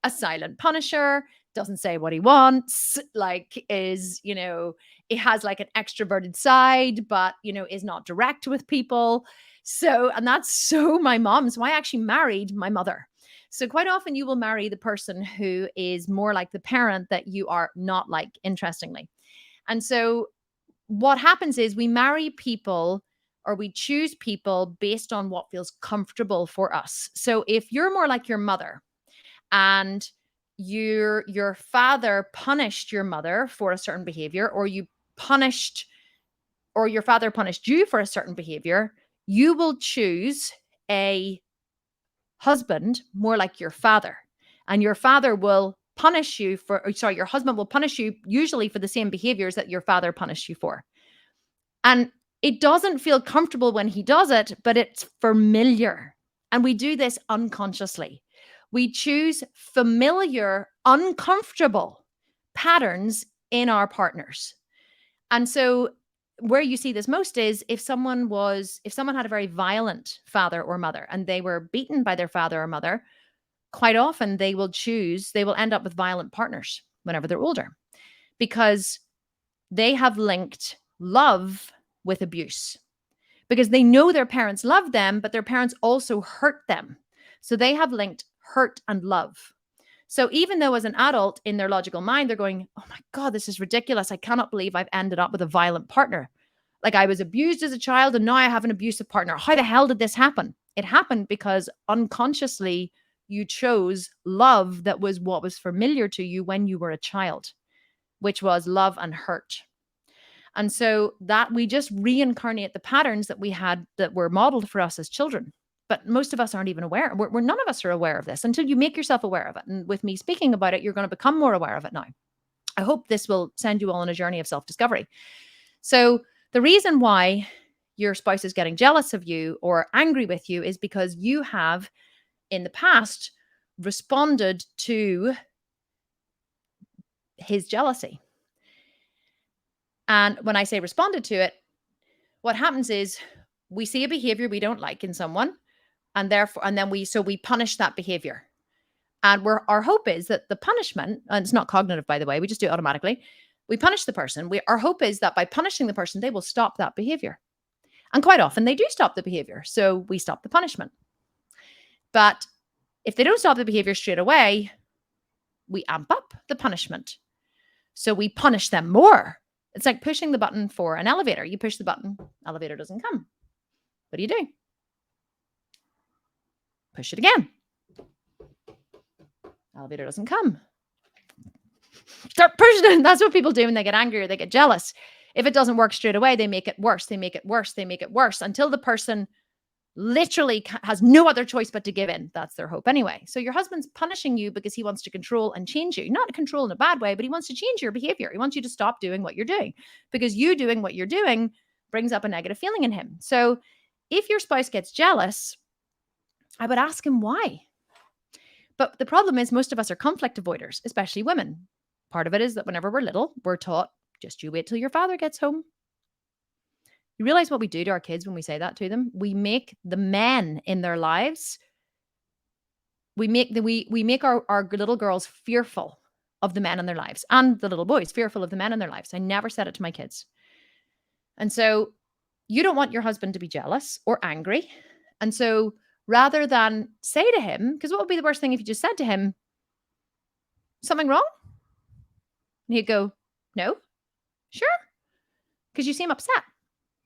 a silent punisher, doesn't say what he wants, like it has like an extroverted side, but, is not direct with people. So, and that's so my mom. So I actually married my mother. So quite often you will marry the person who is more like the parent that you are not like, interestingly. And so what happens is we marry people or we choose people based on what feels comfortable for us. So if you're more like your mother and your father punished your mother for a certain behavior, or your father punished you for a certain behavior, you will choose a husband more like your father. And your father will punish you your husband will punish you usually for the same behaviors that your father punished you for. And it doesn't feel comfortable when he does it, but it's familiar. And we do this unconsciously. We choose familiar, uncomfortable patterns in our partners. And so where you see this most is if someone had a very violent father or mother and they were beaten by their father or mother, quite often they will end up with violent partners whenever they're older because they have linked love with abuse because they know their parents love them, but their parents also hurt them. So they have linked hurt and love. So even though as an adult in their logical mind, they're going, oh my God, this is ridiculous. I cannot believe I've ended up with a violent partner. Like I was abused as a child and now I have an abusive partner. How the hell did this happen? It happened because unconsciously you chose love that was what was familiar to you when you were a child, which was love and hurt. And so that we just reincarnate the patterns that we had that were modeled for us as children. But most of us aren't even aware. None of us are aware of this until you make yourself aware of it. And with me speaking about it, you're going to become more aware of it now. I hope this will send you all on a journey of self-discovery. So the reason why your spouse is getting jealous of you or angry with you is because you have in the past responded to his jealousy. And when I say responded to it, what happens is we see a behavior we don't like in someone, and then we punish that behavior. And our hope is that the punishment, and it's not cognitive, by the way, we just do it automatically. We punish the person. Our hope is that by punishing the person, they will stop that behavior. And quite often they do stop the behavior. So we stop the punishment. But if they don't stop the behavior straight away, we amp up the punishment. So we punish them more. It's like pushing the button for an elevator. You push the button, elevator doesn't come. What do? Push it again. Elevator doesn't come. Start pushing it. That's what people do when they get angry or they get jealous. If it doesn't work straight away, they make it worse. They make it worse. They make it worse until the person literally has no other choice but to give in. That's their hope anyway. So your husband's punishing you because he wants to control and change you. Not control in a bad way, but he wants to change your behavior. He wants you to stop doing what you're doing because you doing what you're doing brings up a negative feeling in him. So if your spouse gets jealous, I would ask him why. But the problem is most of us are conflict avoiders, especially women. Part of it is that whenever we're little, we're taught, just you wait till your father gets home. You realize what we do to our kids when we say that to them? We make the men in their lives, we make our little girls fearful of the men in their lives and the little boys fearful of the men in their lives. I never said it to my kids. And so you don't want your husband to be jealous or angry. And so rather than say to him, because what would be the worst thing if you just said to him, something wrong? And he'd go, no, sure, because you seem upset.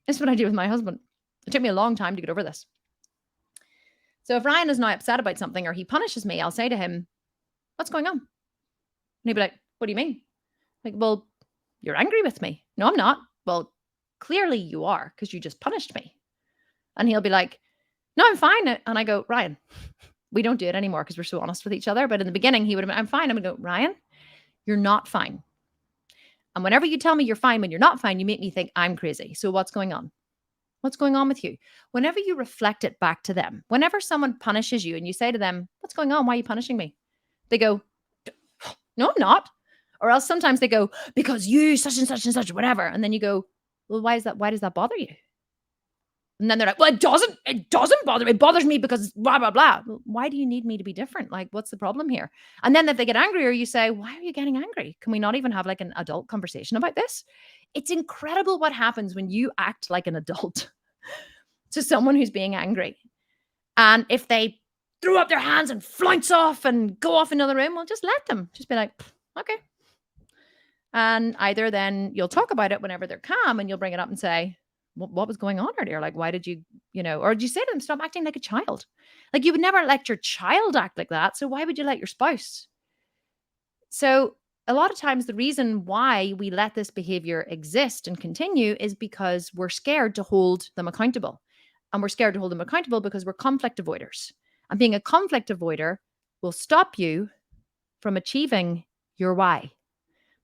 This is what I do with my husband. It took me a long time to get over this. So if Ryan is now upset about something or he punishes me, I'll say to him, what's going on? And he'd be like, what do you mean? Like, well, you're angry with me. No, I'm not. Well, clearly you are, because you just punished me. And he'll be like, no, I'm fine. And I go, Ryan, we don't do it anymore because we're so honest with each other. But in the beginning, he would have been, I'm fine. I'm going to go, Ryan, you're not fine. And whenever you tell me you're fine when you're not fine, you make me think I'm crazy. So what's going on? What's going on with you? Whenever you reflect it back to them, whenever someone punishes you and you say to them, what's going on? Why are you punishing me? They go, no, I'm not. Or else sometimes they go, because you such and such and such, whatever. And then you go, well, why is that? Why does that bother you? And then they're like, well, it doesn't bother me. It bothers me because blah, blah, blah. Well, why do you need me to be different? Like, what's the problem here? And then if they get angrier, you say, why are you getting angry? Can we not even have like an adult conversation about this? It's incredible what happens when you act like an adult to someone who's being angry. And if they throw up their hands and flounce off and go off in another room, well, just let them. Just be like, okay. And either then you'll talk about it whenever they're calm and you'll bring it up and say, what was going on earlier? Like, why did you, or did you say to them, stop acting like a child? Like, you would never let your child act like that. So why would you let your spouse? So a lot of times the reason why we let this behavior exist and continue is because we're scared to hold them accountable. And we're scared to hold them accountable because we're conflict avoiders. And being a conflict avoider will stop you from achieving your why.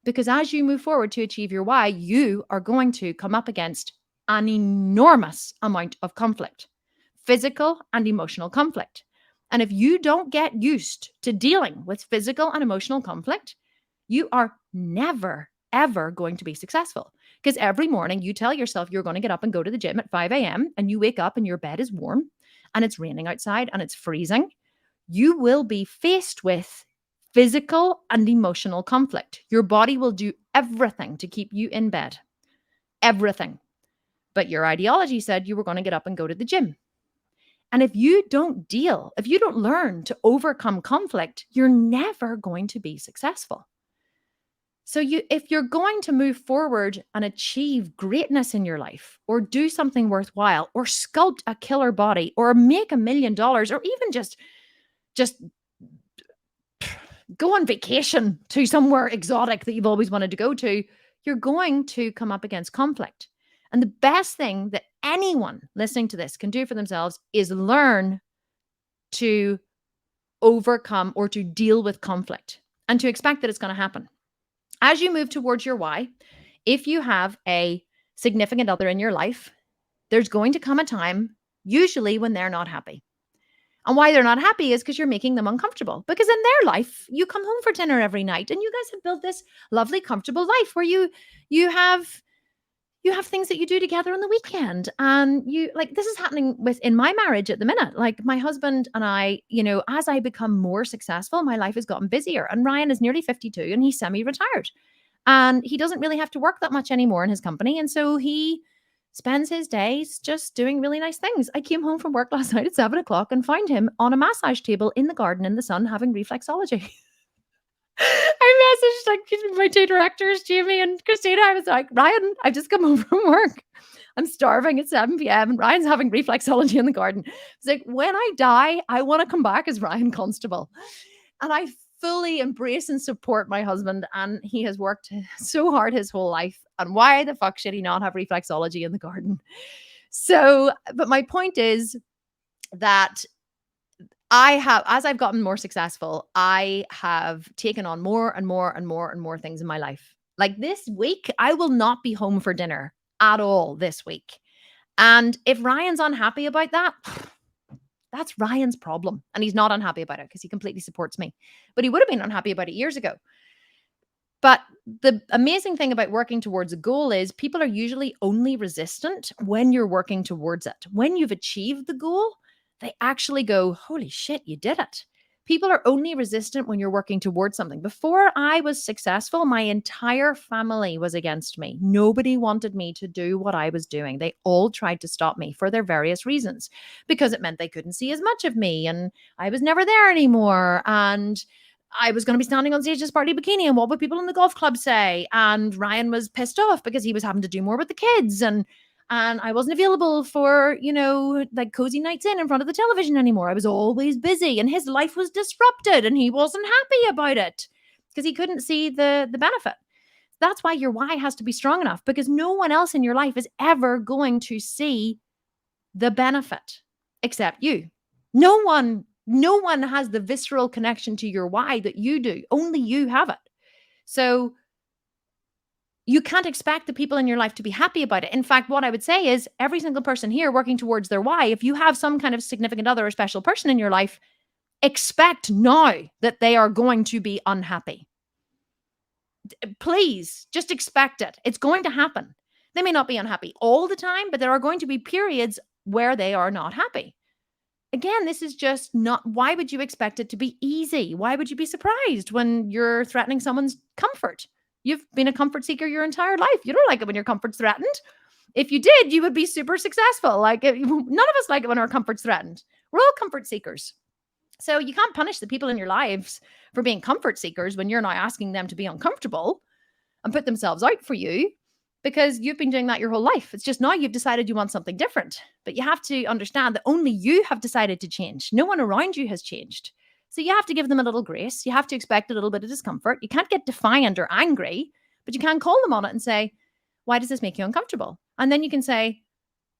Because as you move forward to achieve your why, you are going to come up against an enormous amount of conflict, physical and emotional conflict. And if you don't get used to dealing with physical and emotional conflict, you are never, ever going to be successful. Because every morning you tell yourself you're going to get up and go to the gym at 5 a.m. and you wake up and your bed is warm and it's raining outside and it's freezing. You will be faced with physical and emotional conflict. Your body will do everything to keep you in bed. Everything. But your ideology said you were going to get up and go to the gym. And if you don't learn to overcome conflict, you're never going to be successful. So if you're going to move forward and achieve greatness in your life, or do something worthwhile, or sculpt a killer body, or make $1 million, or even just go on vacation to somewhere exotic that you've always wanted to go to, you're going to come up against conflict. And the best thing that anyone listening to this can do for themselves is learn to overcome or to deal with conflict and to expect that it's going to happen. As you move towards your why, if you have a significant other in your life, there's going to come a time, usually when they're not happy. And why they're not happy is because you're making them uncomfortable. Because in their life, you come home for dinner every night and you guys have built this lovely, comfortable life where you have things that you do together on the weekend. And this is happening in my marriage at the minute. Like, my husband and I, as I become more successful, my life has gotten busier. And Ryan is nearly 52 and he's semi-retired. And he doesn't really have to work that much anymore in his company. And so he spends his days just doing really nice things. I came home from work last night at 7:00 and found him on a massage table in the garden in the sun having reflexology. I messaged my two directors, Jamie and Christina. I was like, Ryan, I've just come home from work. I'm starving at 7 p.m. and Ryan's having reflexology in the garden. It's like, when I die, I want to come back as Ryan Constable. And I fully embrace and support my husband. And he has worked so hard his whole life. And why the fuck should he not have reflexology in the garden? So, but my point is that as I've gotten more successful, I have taken on more and more and more and more things in my life. Like this week, I will not be home for dinner at all this week. And if Ryan's unhappy about that, that's Ryan's problem. And he's not unhappy about it because he completely supports me. But he would have been unhappy about it years ago. But the amazing thing about working towards a goal is people are usually only resistant when you're working towards it. When you've achieved the goal, they actually go, holy shit, you did it. People are only resistant when you're working towards something. Before I was successful, my entire family was against me. Nobody wanted me to do what I was doing. They all tried to stop me for their various reasons, because it meant they couldn't see as much of me and I was never there anymore. And I was going to be standing on stage as Sparty Bikini, and what would people in the golf club say? And Ryan was pissed off because he was having to do more with the kids, and I wasn't available for, like cozy nights in front of the television anymore. I was always busy, and his life was disrupted, and he wasn't happy about it because he couldn't see the benefit. That's why your why has to be strong enough, because no one else in your life is ever going to see the benefit except you. No one has the visceral connection to your why that you do. Only you have it. So you can't expect the people in your life to be happy about it. In fact, what I would say is every single person here working towards their why, if you have some kind of significant other or special person in your life, expect now that they are going to be unhappy. Please just expect it. It's going to happen. They may not be unhappy all the time, but there are going to be periods where they are not happy. Again, this is just not, why would you expect it to be easy? Why would you be surprised when you're threatening someone's comfort? You've been a comfort seeker your entire life. You don't like it when your comfort's threatened. If you did, you would be super successful. Like, none of us like it when our comfort's threatened. We're all comfort seekers. So you can't punish the people in your lives for being comfort seekers when you're not asking them to be uncomfortable and put themselves out for you, because you've been doing that your whole life. It's just now you've decided you want something different. But you have to understand that only you have decided to change. No one around you has changed. So you have to give them a little grace. You have to expect a little bit of discomfort. You can't get defiant or angry, but you can call them on it and say, why does this make you uncomfortable? And then you can say,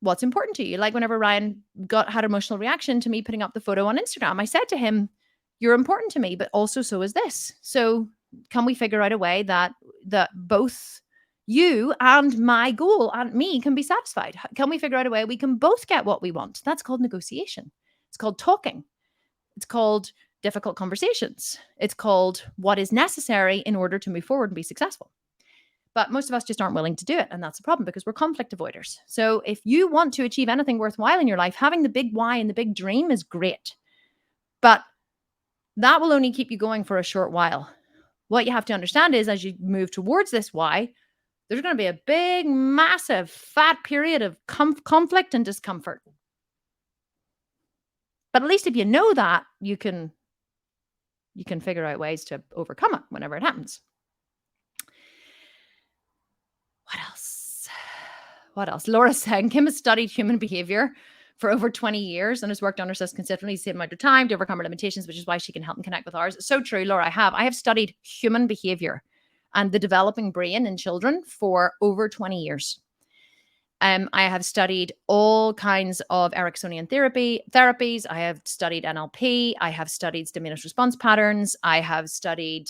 what's important to you? Like whenever Ryan had emotional reaction to me putting up the photo on Instagram, I said to him, you're important to me, but also so is this. So can we figure out a way that both you and my goal and me can be satisfied? Can we figure out a way we can both get what we want? That's called negotiation. It's called talking. It's called difficult conversations. It's called what is necessary in order to move forward and be successful. But most of us just aren't willing to do it. And that's a problem because we're conflict avoiders. So if you want to achieve anything worthwhile in your life, having the big why and the big dream is great. But that will only keep you going for a short while. What you have to understand is as you move towards this why, there's going to be a big, massive, fat period of conflict and discomfort. But at least if you know that, you can figure out ways to overcome it whenever it happens. What else? Laura's saying Kim has studied human behavior for over 20 years and has worked on herself consistently the same amount of time to overcome her limitations, which is why she can help and connect with ours. It's so true, Laura. I have studied human behavior and the developing brain in children for over 20 years. I have studied all kinds of Ericksonian therapies. I have studied NLP. I have studied stimulus response patterns. I have studied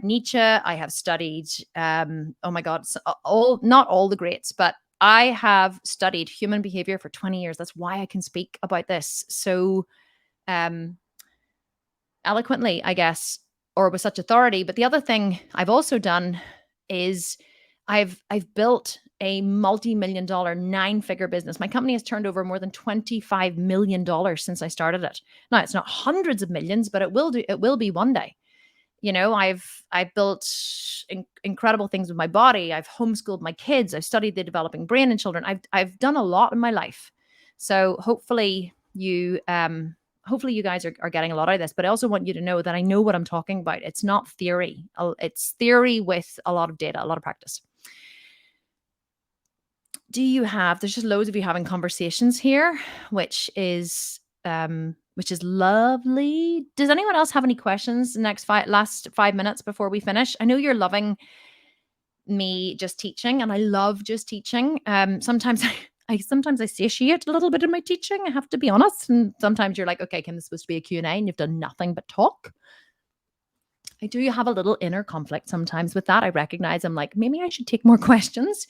Nietzsche. I have studied, oh my God, not all the greats, but I have studied human behavior for 20 years. That's why I can speak about this so eloquently, I guess, or with such authority. But the other thing I've also done is I've built a multi-million-dollar 9-figure business. My company has turned over more than $25 million since I started it. Now, it's not hundreds of millions, but it will be one day. I've built incredible things with my body. I've homeschooled my kids. I've studied the developing brain in children. I've done a lot in my life. So hopefully you guys are getting a lot out of this, but I also want you to know that I know what I'm talking about. It's not theory. It's theory with a lot of data, a lot of practice. There's just loads of you having conversations here, which is lovely. Does anyone else have any questions the last 5 minutes before we finish? I know you're loving me just teaching, and I love just teaching. Sometimes I satiate a little bit in my teaching, I have to be honest. And sometimes you're like, okay, Kim, this is supposed to be a Q&A and you've done nothing but talk. I do have a little inner conflict sometimes with that. I recognize I'm like, maybe I should take more questions.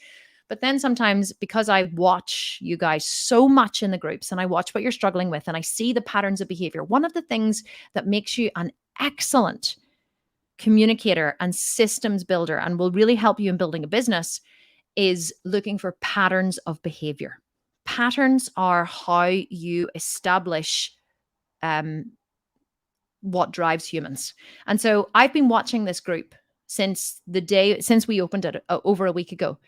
But then sometimes because I watch you guys so much in the groups and I watch what you're struggling with and I see the patterns of behavior, one of the things that makes you an excellent communicator and systems builder and will really help you in building a business is looking for patterns of behavior. Patterns are how you establish what drives humans. And so I've been watching this group since we opened it over a week ago.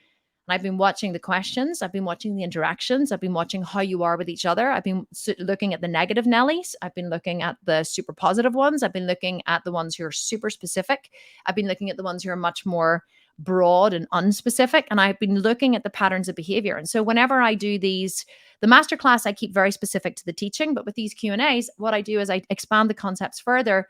And I've been watching the questions, I've been watching the interactions, I've been watching how you are with each other. I've been looking at the negative Nellies, I've been looking at the super positive ones, I've been looking at the ones who are super specific, I've been looking at the ones who are much more broad and unspecific, and I've been looking at the patterns of behavior. And so whenever I do the masterclass, I keep very specific to the teaching, but with these Q&As, what I do is I expand the concepts further.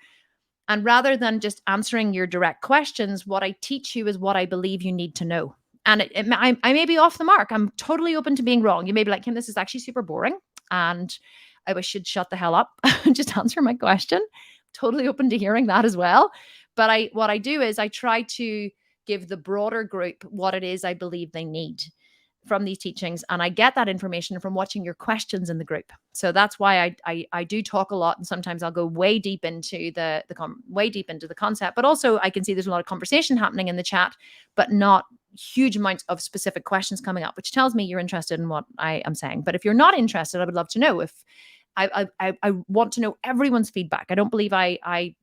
And rather than just answering your direct questions, what I teach you is what I believe you need to know. And I may be off the mark. I'm totally open to being wrong. You may be like, Kim, this is actually super boring, and I wish you'd shut the hell up and just answer my question. Totally open to hearing that as well. But what I do is I try to give the broader group what it is I believe they need from these teachings, and I get that information from watching your questions in the group. So that's why I do talk a lot, and sometimes I'll go way deep into the concept. But also, I can see there's a lot of conversation happening in the chat, but not huge amounts of specific questions coming up, which tells me you're interested in what I am saying. But if you're not interested, I would love to know. If I want to know everyone's feedback. I don't believe I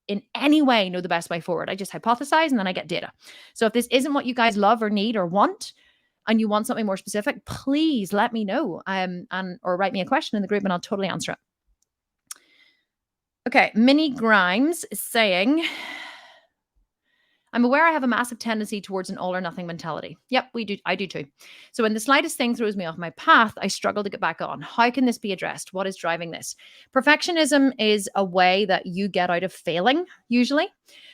in any way know the best way forward. I just hypothesize and then I get data. So if this isn't what you guys love or need or want, and you want something more specific, please let me know, or write me a question in the group and I'll totally answer it. Okay, Minnie Grimes is saying, I'm aware I have a massive tendency towards an all or nothing mentality. Yep, I do too. So when the slightest thing throws me off my path, I struggle to get back on. How can this be addressed? What is driving this? Perfectionism is a way that you get out of failing, usually.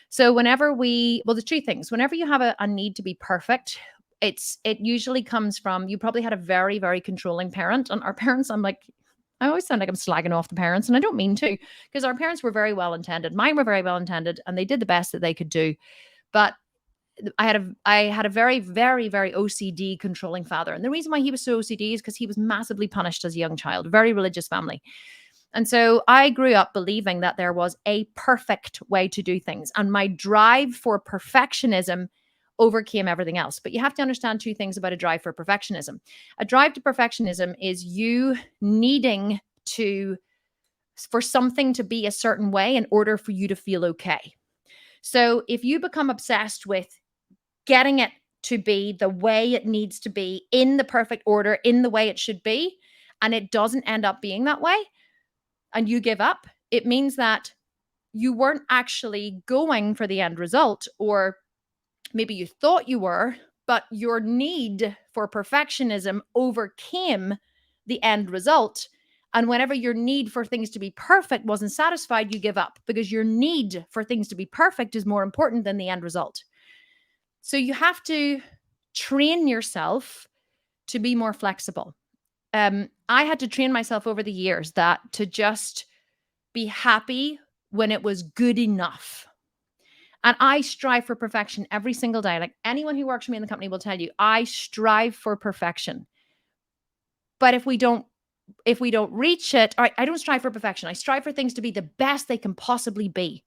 So there's two things. Whenever you have a need to be perfect, it usually comes from, you probably had a very, very controlling parent. And our parents, I always sound like I'm slagging off the parents, and I don't mean to, because our parents were very well intended. Mine were very well intended, and they did the best that they could do. But I had a very, very, very OCD controlling father. And the reason why he was so OCD is because he was massively punished as a young child, very religious family. And so I grew up believing that there was a perfect way to do things. And my drive for perfectionism overcame everything else. But you have to understand two things about a drive for perfectionism. A drive to perfectionism is you needing for something to be a certain way in order for you to feel okay. So if you become obsessed with getting it to be the way it needs to be, in the perfect order, in the way it should be, and it doesn't end up being that way, and you give up, it means that you weren't actually going for the end result, or maybe you thought you were, but your need for perfectionism overcame the end result. And whenever your need for things to be perfect wasn't satisfied, you give up, because your need for things to be perfect is more important than the end result. So you have to train yourself to be more flexible. I had to train myself over the years to just be happy when it was good enough. And I strive for perfection every single day. Like anyone who works for me in the company will tell you, I strive for perfection. But if we don't reach it, I don't strive for perfection. I strive for things to be the best they can possibly be.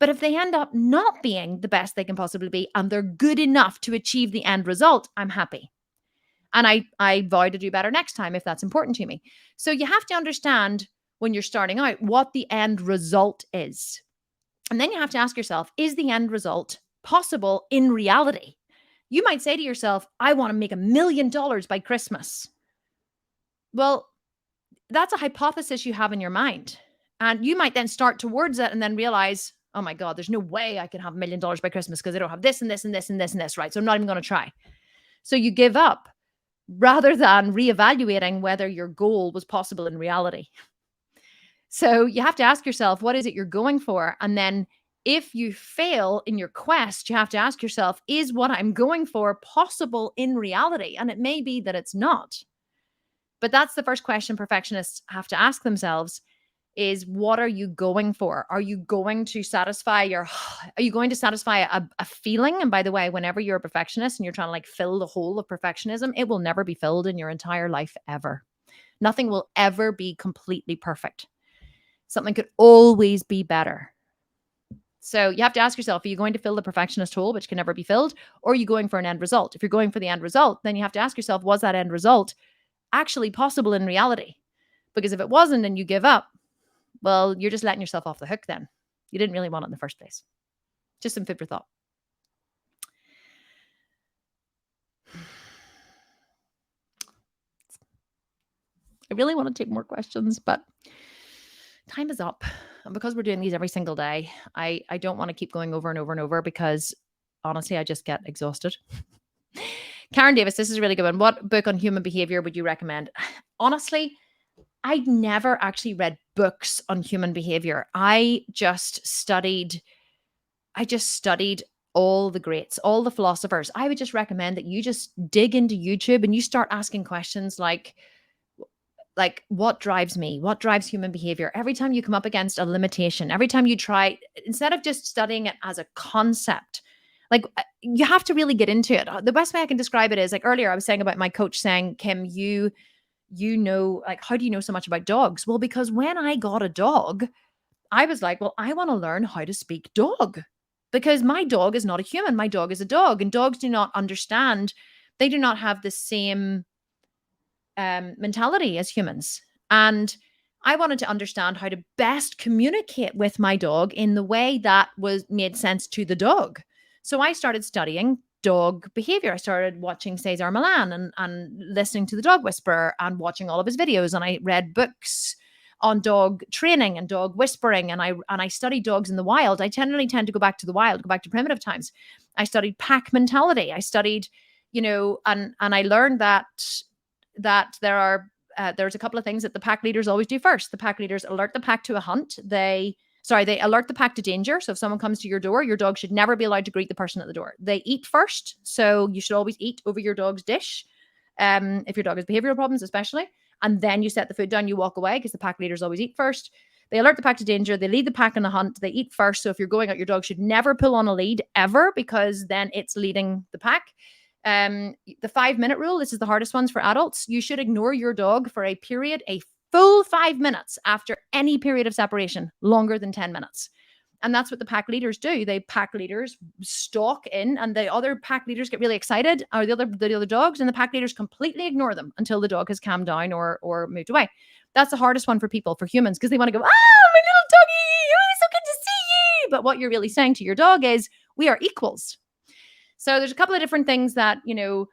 But if they end up not being the best they can possibly be, and they're good enough to achieve the end result, I'm happy. And I vow to do better next time if that's important to me. So you have to understand when you're starting out what the end result is. And then you have to ask yourself, is the end result possible in reality? You might say to yourself, I want to make $1 million by Christmas. Well, that's a hypothesis you have in your mind. And you might then start towards it and then realize, oh my God, there's no way I can have $1 million by Christmas because I don't have this and this and this and this and this, right? So I'm not even going to try. So you give up rather than reevaluating whether your goal was possible in reality. So you have to ask yourself, what is it you're going for? And then if you fail in your quest, you have to ask yourself, is what I'm going for possible in reality? And it may be that it's not. But that's the first question perfectionists have to ask themselves is, what are you going for? Are you going to satisfy a feeling? And by the way, whenever you're a perfectionist and you're trying to fill the hole of perfectionism, it will never be filled in your entire life ever. Nothing will ever be completely perfect. Something could always be better. So you have to ask yourself, are you going to fill the perfectionist hole, which can never be filled, or are you going for an end result? If you're going for the end result, then you have to ask yourself, was that end result actually possible in reality? Because if it wasn't and you give up, Well, you're just letting yourself off the hook then. You didn't really want it in the first place. Just some food for thought. I really want to take more questions, but time is up. And because we're doing these every single day, I don't want to keep going over and over and over because honestly, I just get exhausted. Karen Davis, this is a really good one. What book on human behavior would you recommend? Honestly, I never actually read books on human behavior. I just studied all the greats, all the philosophers. I would just recommend that you just dig into YouTube and you start asking questions like what drives me? What drives human behavior? Every time you come up against a limitation, every time you try, instead of just studying it as a concept, like you have to really get into it. The best way I can describe it is like earlier I was saying about my coach saying, Kim, you know, like, how do you know so much about dogs? Well, because when I got a dog, I was like, well, I want to learn how to speak dog because my dog is not a human. My dog is a dog, and dogs do not understand. They do not have the same mentality as humans. And I wanted to understand how to best communicate with my dog in the way that was made sense to the dog. So I started studying dog behavior. I started watching Cesar Milan and listening to the dog whisperer and watching all of his videos. And I read books on dog training and dog whispering. And I studied dogs in the wild. I generally tend to go back to the wild, go back to primitive times. I studied pack mentality. I studied, and I learned that there's a couple of things that the pack leaders always do first. The pack leaders alert the pack to a hunt. They alert the pack to danger. So if someone comes to your door, your dog should never be allowed to greet the person at the door. They eat first. So you should always eat over your dog's dish. If your dog has behavioral problems, especially. And then you set the food down, you walk away because the pack leaders always eat first. They alert the pack to danger. They lead the pack on the hunt. They eat first. So if you're going out, your dog should never pull on a lead ever because then it's leading the pack. The 5-minute rule, this is the hardest ones for adults. You should ignore your dog for a full 5 minutes after any period of separation, longer than 10 minutes. And that's what the pack leaders do. Pack leaders stalk in and the other pack leaders get really excited, or the other dogs, and the pack leaders completely ignore them until the dog has calmed down or moved away. That's the hardest one for people, for humans, because they want to go, my little doggy, oh, it's so good to see you. But what you're really saying to your dog is, we are equals. So there's a couple of different things that, the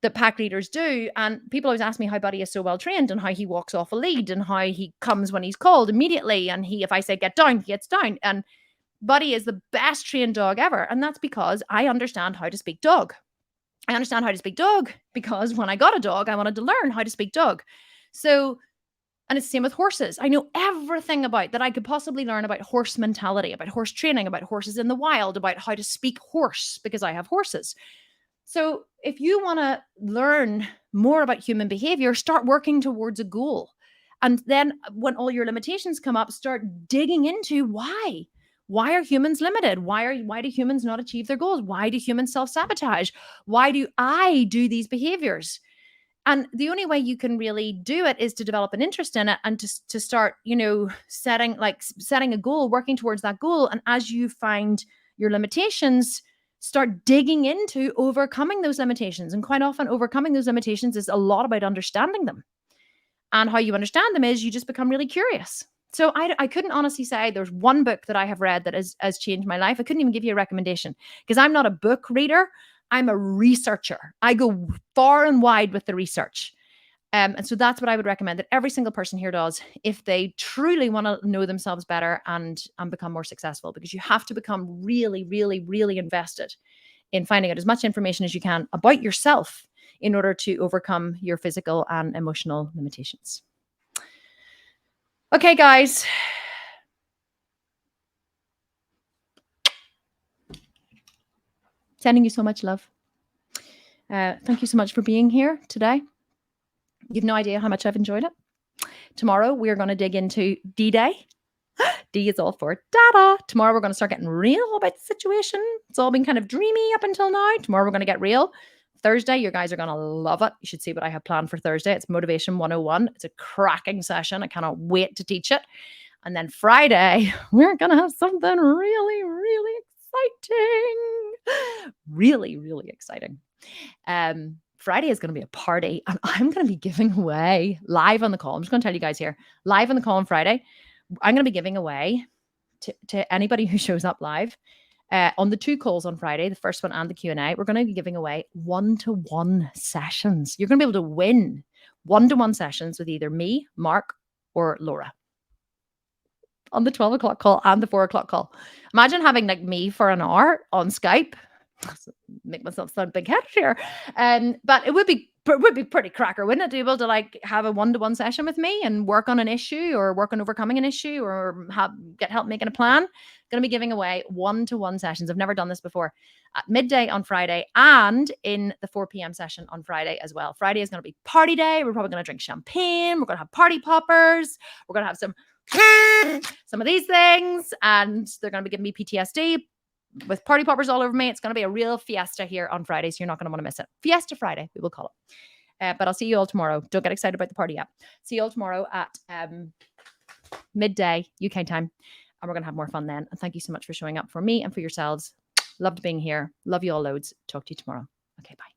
pack leaders do. And people always ask me how Buddy is so well trained and how he walks off a lead and how he comes when he's called immediately. And if I say get down, he gets down. And Buddy is the best trained dog ever. And that's because I understand how to speak dog. I understand how to speak dog because when I got a dog, I wanted to learn how to speak dog. So, and it's the same with horses. I know everything about that I could possibly learn about horse mentality, about horse training, about horses in the wild, about how to speak horse because I have horses. So if you want to learn more about human behavior, start working towards a goal. And then when all your limitations come up, start digging into why. Why are humans limited? Why do humans not achieve their goals? Why do humans self-sabotage? Why do I do these behaviors? And the only way you can really do it is to develop an interest in it and to start, setting a goal, working towards that goal. And as you find your limitations, start digging into overcoming those limitations. And quite often overcoming those limitations is a lot about understanding them. And how you understand them is you just become really curious. So I couldn't honestly say there's one book that I have read that has changed my life. I couldn't even give you a recommendation because I'm not a book reader. I'm a researcher. I go far and wide with the research. And so that's what I would recommend that every single person here does if they truly want to know themselves better and become more successful, because you have to become really, really, really invested in finding out as much information as you can about yourself in order to overcome your physical and emotional limitations. Okay, guys. Sending you so much love. Thank you so much for being here today. You've no idea how much I've enjoyed it. Tomorrow, we're going to dig into D-Day. D is all for data. Tomorrow, we're going to start getting real about the situation. It's all been kind of dreamy up until now. Tomorrow, we're going to get real. Thursday, you guys are going to love it. You should see what I have planned for Thursday. It's Motivation 101. It's a cracking session. I cannot wait to teach it. And then Friday, we're going to have something really, really exciting. Really, really exciting. Friday is going to be a party and I'm going to be giving away live on the call. I'm just going to tell you guys here, live on the call on Friday. I'm going to be giving away to anybody who shows up live on the 2 calls on Friday, the first one and the Q&A. We're going to be giving away 1-to-1 sessions. You're going to be able to win 1-to-1 sessions with either me, Mark, or Laura on the 12 o'clock call and the 4 o'clock call. Imagine having like me for an hour on Skype. Make myself sound big-headed here. But it would be pretty cracker, wouldn't it, to be able to like have a 1-to-1 session with me and work on an issue or work on overcoming an issue or get help making a plan. Going to be giving away 1-to-1 sessions. I've never done this before. At midday on Friday and in the 4 p.m. session on Friday as well. Friday is going to be party day. We're probably going to drink champagne. We're going to have party poppers. We're going to have some of these things, and they're going to be giving me PTSD with party poppers all over me. It's going to be a real fiesta here on Friday, so you're not going to want to miss it. Fiesta Friday, we will call it. But I'll see you all tomorrow. Don't get excited about the party yet. See you all tomorrow at midday UK time, and we're going to have more fun then. And thank you so much for showing up for me and for yourselves. Loved being here. Love you all loads. Talk to you tomorrow. Okay, bye.